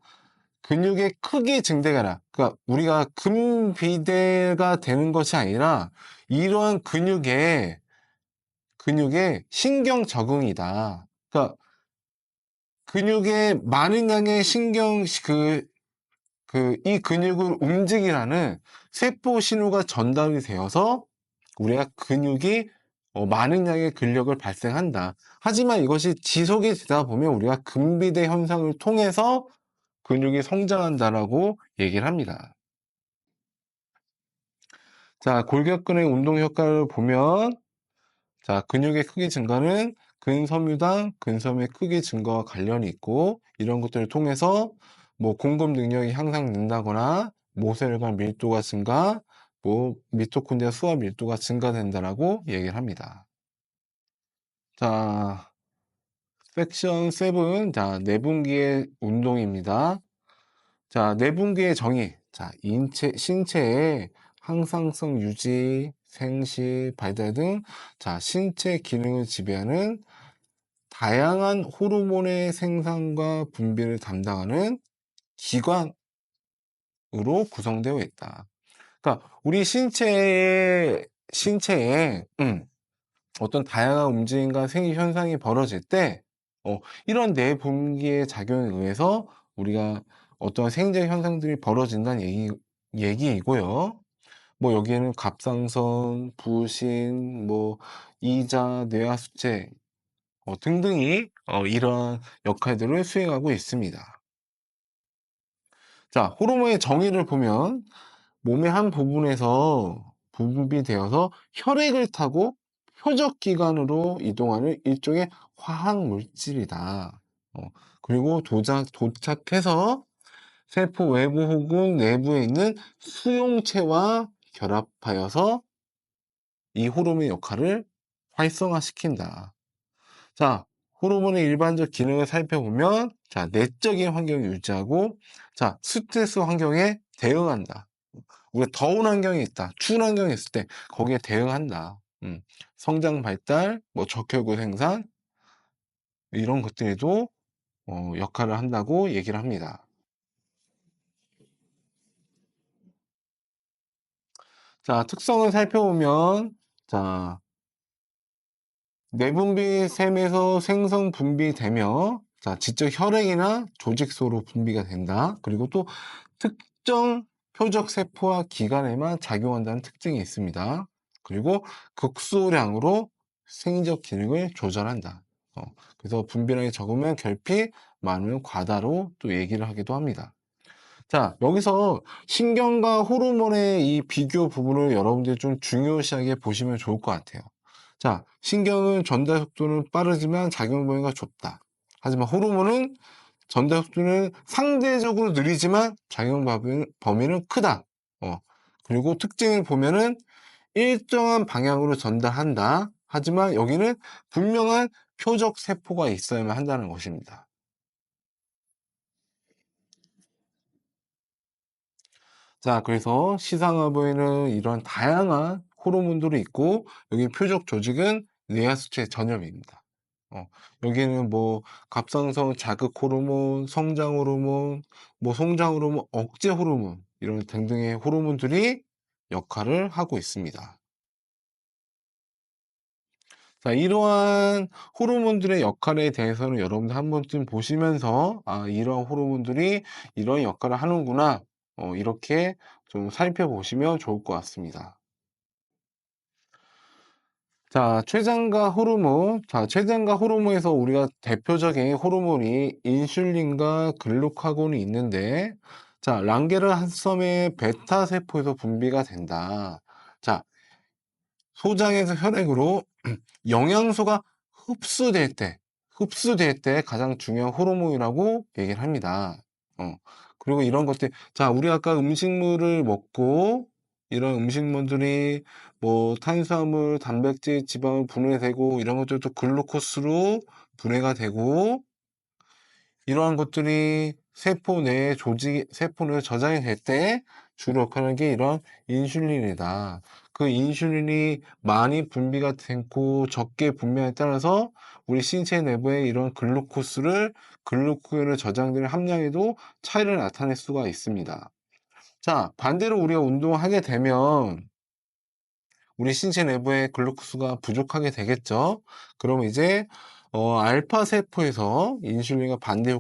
근육의 크기 증대가 아니라, 그러니까 우리가 근비대가 되는 것이 아니라, 이러한 근육의 신경 적응이다. 그러니까 근육의 많은 양의 이 근육을 움직이라는 세포 신호가 전달이 되어서 우리가 근육이 많은 양의 근력을 발생한다. 하지만 이것이 지속이 되다 보면 우리가 근비대 현상을 통해서 근육이 성장한다라고 얘기를 합니다. 자, 골격근의 운동 효과를 보면, 자, 근육의 크기 증가는 근섬유당 근섬유의 크기 증가와 관련이 있고, 이런 것들을 통해서 뭐 공급 능력이 향상된다거나 모세혈관 밀도가 증가, 뭐 미토콘드리아 수화 밀도가 증가된다라고 얘기를 합니다. 자, 섹션 7, 자, 내분기의 운동입니다. 자, 내분기의 정의. 자, 신체의 항상성 유지, 생시, 발달 등, 자, 신체 기능을 지배하는 다양한 호르몬의 생산과 분비를 담당하는 기관으로 구성되어 있다. 그러니까, 우리 신체에, 어떤 다양한 움직임과 생리 현상이 벌어질 때, 이런 내분기의 작용에 의해서 우리가 어떤 생리적 현상들이 벌어진다는 얘기이고요. 뭐 여기에는 갑상선, 부신, 뭐 이자, 뇌하수체 등등이 이런 역할들을 수행하고 있습니다. 자, 호르몬의 정의를 보면 몸의 한 부분에서 분비되어서 혈액을 타고 표적기관으로 이동하는 일종의 화학 물질이다. 그리고 도착해서 세포 외부 혹은 내부에 있는 수용체와 결합하여서 이 호르몬의 역할을 활성화시킨다. 자, 호르몬의 일반적 기능을 살펴보면, 자, 내적인 환경을 유지하고, 자, 스트레스 환경에 대응한다. 우리가 더운 환경이 있다, 추운 환경이 있을 때 거기에 대응한다. 성장 발달, 뭐 적혈구 생산 이런 것들에도 역할을 한다고 얘기를 합니다. 자, 특성을 살펴보면, 자, 내분비 샘에서 생성 분비되며, 자, 지적 혈액이나 조직소로 분비가 된다. 그리고 또 특정 표적 세포와 기관에만 작용한다는 특징이 있습니다. 그리고 극소량으로 생리적 기능을 조절한다. 그래서 분비량이 적으면 결핍, 많으면 과다로 또 얘기를 하기도 합니다. 자, 여기서 신경과 호르몬의 이 비교 부분을 여러분들이 좀 중요시하게 보시면 좋을 것 같아요. 자, 신경은 전달 속도는 빠르지만 작용 범위가 좁다. 하지만 호르몬은 전달 속도는 상대적으로 느리지만 작용 범위는 크다. 그리고 특징을 보면은 일정한 방향으로 전달한다. 하지만 여기는 분명한 표적 세포가 있어야만 한다는 것입니다. 자, 그래서 시상하부에는 이런 다양한 호르몬들이 있고, 여기 표적 조직은 뇌하수체 전염입니다. 여기는 뭐, 갑상선 자극 호르몬, 성장 호르몬, 뭐, 성장 호르몬, 억제 호르몬, 이런 등등의 호르몬들이 역할을 하고 있습니다. 자, 이러한 호르몬들의 역할에 대해서는 여러분들 한 번쯤 보시면서, 아, 이러한 호르몬들이 이런 역할을 하는구나, 이렇게 좀 살펴보시면 좋을 것 같습니다. 자, 췌장과 호르몬. 자, 췌장과 호르몬에서 우리가 대표적인 호르몬이 인슐린과 글루카곤이 있는데, 자, 랑게르한섬의 베타 세포에서 분비가 된다. 자, 소장에서 혈액으로 영양소가 흡수될 때 가장 중요한 호르몬이라고 얘기를 합니다. 그리고 이런 것들, 자, 우리 아까 음식물을 먹고, 이런 음식물들이 뭐 탄수화물, 단백질, 지방을 분해되고, 이런 것들도 글루코스로 분해가 되고, 이러한 것들이 세포 내에 저장이 될 때 주로 역할하는 게 이런 인슐린이다. 그 인슐린이 많이 분비가 되고 적게 분비에 따라서 우리 신체 내부에 이런 글루코겐을 저장되는 함량에도 차이를 나타낼 수가 있습니다. 자, 반대로 우리가 운동을 하게 되면 우리 신체 내부에 글루코스가 부족하게 되겠죠. 그러면 이제 알파 세포에서 인슐린과 반대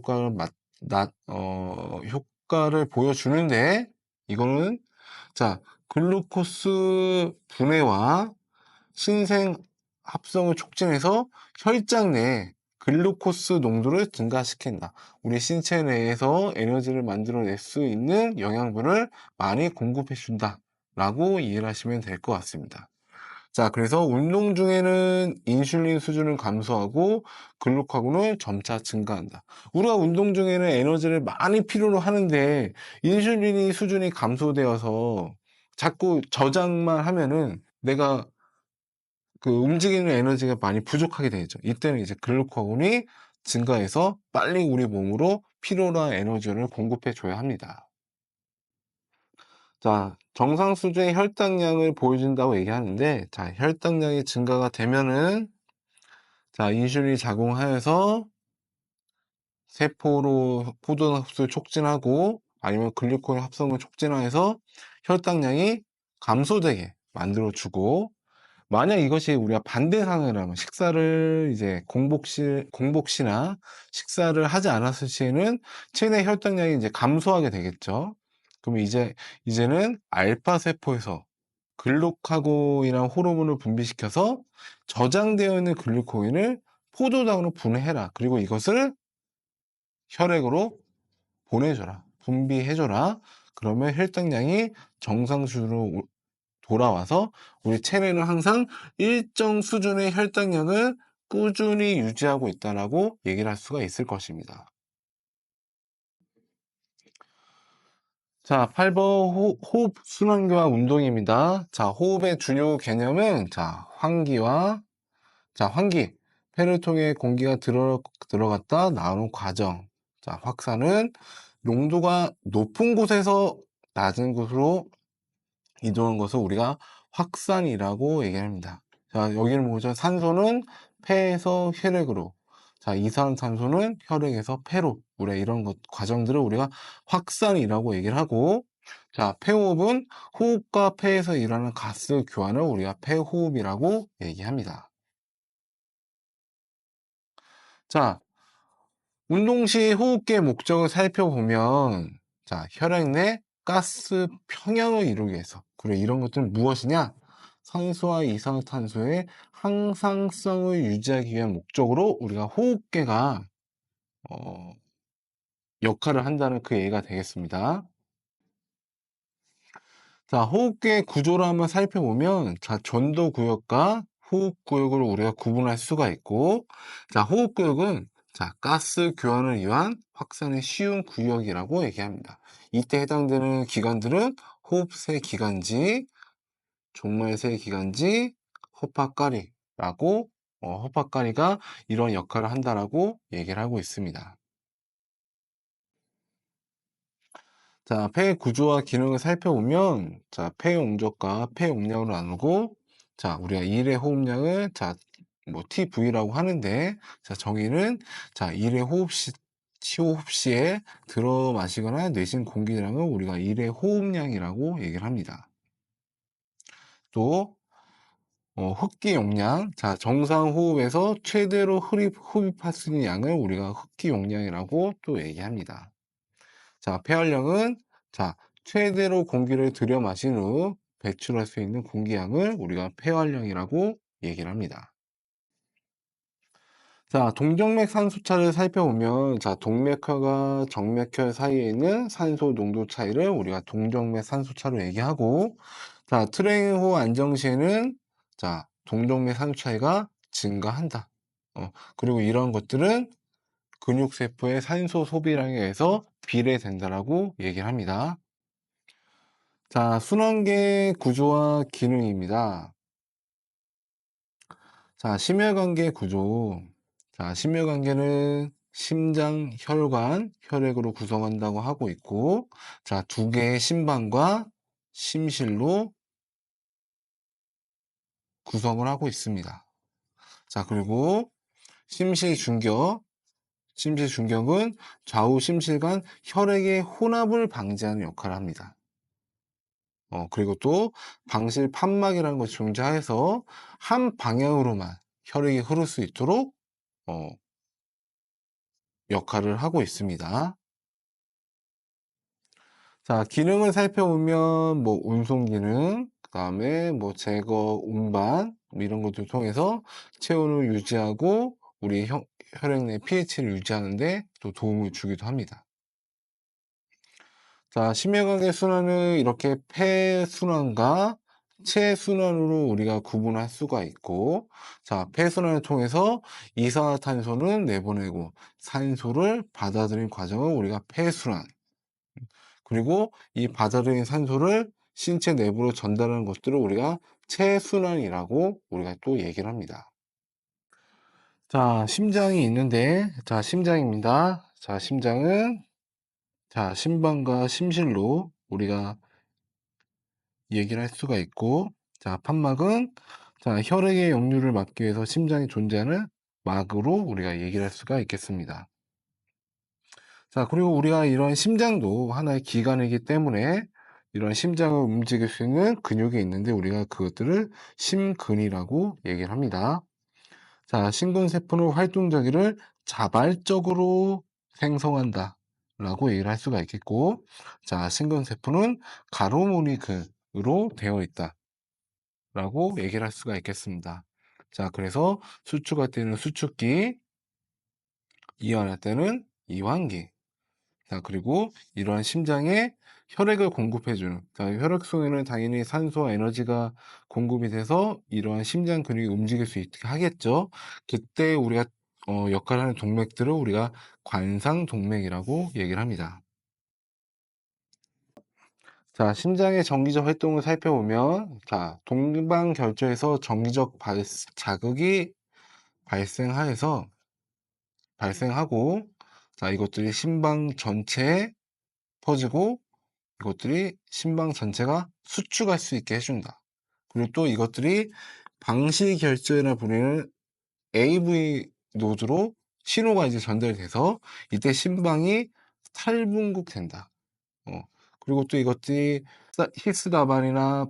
효과를 보여주는데, 이거는 자, 글루코스 분해와 신생 합성을 촉진해서 혈장 내에 글루코스 농도를 증가시킨다. 우리 신체 내에서 에너지를 만들어낼 수 있는 영양분을 많이 공급해 준다. 라고 이해를 하시면 될 것 같습니다. 자, 그래서 운동 중에는 인슐린 수준을 감소하고 글루카곤을 점차 증가한다. 우리가 운동 중에는 에너지를 많이 필요로 하는데 인슐린이 수준이 감소되어서 자꾸 저장만 하면은 내가 그 움직이는 에너지가 많이 부족하게 되죠. 이때는 이제 글루카곤이 증가해서 빨리 우리 몸으로 필요로 한 에너지를 공급해 줘야 합니다. 자, 정상 수준의 혈당량을 보여준다고 얘기하는데, 자, 혈당량이 증가가 되면은, 자, 인슐린이 작용하여서 세포로 포도당 흡수를 촉진하고, 아니면 글루코겐 합성을 촉진하여서 혈당량이 감소되게 만들어주고, 만약 이것이 우리가 반대 상황이라면 식사를 이제 공복시나 식사를 하지 않았을 시에는 체내 혈당량이 이제 감소하게 되겠죠. 그러면 이제는 알파 세포에서 글루카곤이라는 호르몬을 분비시켜서 저장되어 있는 글루코겐을 포도당으로 분해해라. 그리고 이것을 혈액으로 보내줘라. 분비해줘라. 그러면 혈당량이 정상 수준으로 돌아와서 우리 체내는 항상 일정 수준의 혈당량을 꾸준히 유지하고 있다라고 얘기를 할 수가 있을 것입니다. 자, 8번 호흡 순환기와 운동입니다. 자, 호흡의 중요 개념은 환기. 폐를 통해 공기가 들어갔다 나오는 과정. 자, 확산은 농도가 높은 곳에서 낮은 곳으로 이동한 것을 우리가 확산이라고 얘기합니다. 자, 여기는 뭐죠? 산소는 폐에서 혈액으로, 자, 이산산소는 혈액에서 폐로, 우리가 이런 과정들을 우리가 확산이라고 얘기를 하고, 자, 폐호흡은 호흡과 폐에서 일어나는 가스 교환을 우리가 폐호흡이라고 얘기합니다. 자, 운동 시 호흡기의 목적을 살펴보면, 자, 혈액 내 가스 평형을 이루기 위해서. 그리고 이런 것들은 무엇이냐? 산소와 이산화탄소의 항상성을 유지하기 위한 목적으로 우리가 호흡계가 역할을 한다는 그 얘기가 되겠습니다. 자, 호흡기의 구조를 한번 살펴보면, 자, 전도구역과 호흡구역을 우리가 구분할 수가 있고, 자, 호흡구역은, 자, 가스 교환을 위한 확산이 쉬운 구역이라고 얘기합니다. 이때 해당되는 기관들은 호흡새 기관지, 종말새 기관지, 허파까리라고, 허파까리가 이런 역할을 한다라고 얘기를 하고 있습니다. 자, 폐 구조와 기능을 살펴보면, 자, 폐 용적과 폐 용량으로 나누고, 자, 우리가 일회 호흡량을, 자, TV라고 하는데, 자, 정의는, 자, 일회 호흡 시에 들어 마시거나 내쉬는 공기량을 우리가 일회 호흡량이라고 얘기를 합니다. 또, 흡기 용량, 자, 정상 호흡에서 최대로 흡입할 수 있는 양을 우리가 흡기 용량이라고 또 얘기합니다. 자, 폐활량은, 자, 최대로 공기를 들여 마신 후 배출할 수 있는 공기량을 우리가 폐활량이라고 얘기를 합니다. 자, 동정맥 산소차를 살펴보면, 자, 동맥혈과 정맥혈 사이에 있는 산소 농도 차이를 우리가 동정맥 산소차로 얘기하고, 자, 트레이닝 후 안정 시에는, 자, 동정맥 산소 차이가 증가한다. 그리고 이런 것들은 근육세포의 산소 소비량에 의해서 비례된다라고 얘기를 합니다. 자, 순환계 구조와 기능입니다. 자, 심혈관계 구조. 자, 심혈관계는 심장, 혈관, 혈액으로 구성한다고 하고 있고, 자, 두 개의 심방과 심실로 구성을 하고 있습니다. 자, 그리고 심실중격은 좌우 심실간 혈액의 혼합을 방지하는 역할을 합니다. 그리고 또 방실 판막이라는 것이 존재해서 한 방향으로만 혈액이 흐를 수 있도록 역할을 하고 있습니다. 자, 기능을 살펴보면 운송 기능, 그다음에 뭐 제거, 운반 뭐 이런 것들을 통해서 체온을 유지하고 우리 혈액 내 pH를 유지하는 데 또 도움을 주기도 합니다. 자, 심혈관계 순환은 이렇게 폐순환과 체순환으로 우리가 구분할 수가 있고, 자, 폐순환을 통해서 이산화탄소는 내보내고 산소를 받아들인 과정을 우리가 폐순환, 그리고 이 받아들인 산소를 신체 내부로 전달하는 것들을 우리가 체순환이라고 우리가 또 얘기를 합니다. 자, 심장이 있는데, 자, 심장입니다. 자, 심장은, 자, 심방과 심실로 우리가 얘기를 할 수가 있고, 자, 판막은, 자, 혈액의 역류를 막기 위해서 심장에 존재하는 막으로 우리가 얘기를 할 수가 있겠습니다. 자, 그리고 우리가 이런 심장도 하나의 기관이기 때문에 이런 심장을 움직일 수 있는 근육이 있는데 우리가 그것들을 심근이라고 얘기를 합니다. 자, 심근세포는 활동적이를 자발적으로 생성한다 라고 얘기를 할 수가 있겠고, 자, 심근세포는 가로무늬근으로 되어 있다 라고 얘기를 할 수가 있겠습니다. 자, 그래서 수축할 때는 수축기, 이완할 때는 이완기. 자, 그리고 이러한 심장에 혈액을 공급해주는, 자, 혈액 속에는 당연히 산소와 에너지가 공급이 돼서 이러한 심장 근육이 움직일 수 있게 하겠죠. 그때 우리가 역할을 하는 동맥들을 우리가 관상동맥이라고 얘기를 합니다. 자, 심장의 정기적 활동을 살펴보면, 자, 동방결절에서 정기적 자극이 발생하고, 자, 이것들이 심방 전체에 퍼지고, 이것들이 심방 전체가 수축할 수 있게 해준다. 그리고 또 이것들이 방시결절이라 불리는 AV 노드로 신호가 이제 전달돼서 이때 심방이 탈분국된다. 그리고 또 이것들이 히스다발이나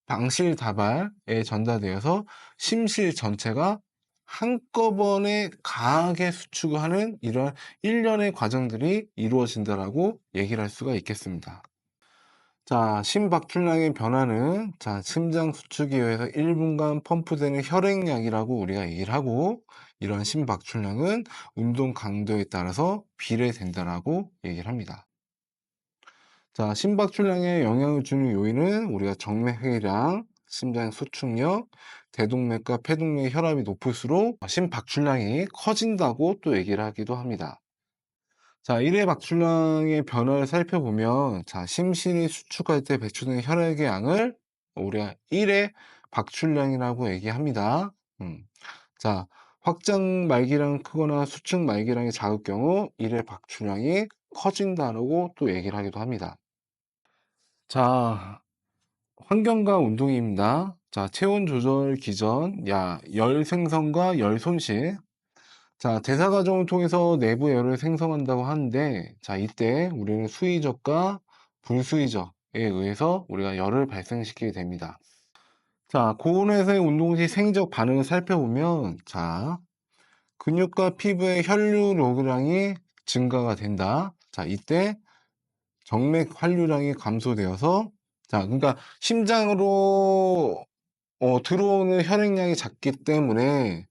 방실다발에 전달되어서 심실 전체가 한꺼번에 강하게 수축을 하는 이런 일련의 과정들이 이루어진다라고 얘기를 할 수가 있겠습니다. 자, 심박출량의 변화는, 자, 심장 수축에 의해서 1분간 펌프되는 혈액량이라고 우리가 얘기를 하고, 이런 심박출량은 운동 강도에 따라서 비례된다라고 얘기를 합니다. 자, 심박출량에 영향을 주는 요인은 우리가 정맥회의량, 심장 수축력, 대동맥과 폐동맥의 혈압이 높을수록 심박출량이 커진다고 또 얘기를 하기도 합니다. 자, 1회 박출량의 변화를 살펴보면, 자, 심신이 수축할 때 배출되는 혈액의 양을 우리가 1회 박출량이라고 얘기합니다. 자, 확장 말기량이 크거나 수축 말기량이 작을 경우 1회 박출량이 커진다고 또 얘기를 하기도 합니다. 자, 환경과 운동입니다. 자, 체온 조절 기전, 열 생성과 열 손실. 자, 대사 과정을 통해서 내부 열을 생성한다고 하는데, 자, 이때 우리는 수의적과 불수의적에 의해서 우리가 열을 발생시키게 됩니다. 자, 고온에서의 운동 시 생리적 반응을 살펴보면, 자, 근육과 피부의 혈류로량이 증가가 된다. 자, 이때 정맥 환류량이 감소되어서, 자, 그러니까 심장으로 들어오는 혈액량이 작기 때문에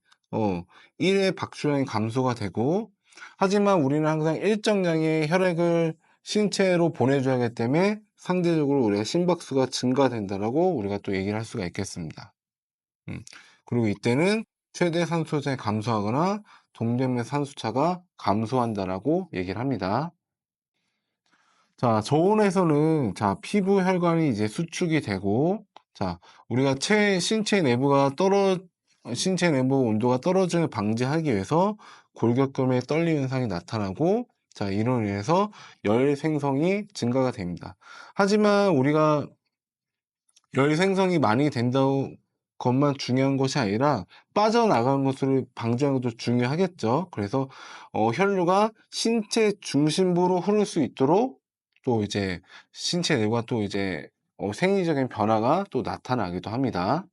1회 박출량이 감소가 되고, 하지만 우리는 항상 일정량의 혈액을 신체로 보내줘야 하기 때문에 상대적으로 우리가 심박수가 증가된다라고 우리가 또 얘기를 할 수가 있겠습니다. 그리고 이때는 최대 산소량이 감소하거나 동맥 산소차가 감소한다라고 얘기를 합니다. 자, 저온에서는, 자, 피부 혈관이 이제 수축이 되고, 자, 우리가 신체 내부 온도가 떨어짐을 방지하기 위해서 골격근의 떨림 현상이 나타나고, 자, 이로 인해서 열 생성이 증가가 됩니다. 하지만 우리가 열 생성이 많이 된다고 것만 중요한 것이 아니라 빠져나가는 것을 방지하는 것도 중요하겠죠. 그래서 혈류가 신체 중심부로 흐를 수 있도록 또 이제 신체 내부가 또 이제 생리적인 변화가 또 나타나기도 합니다.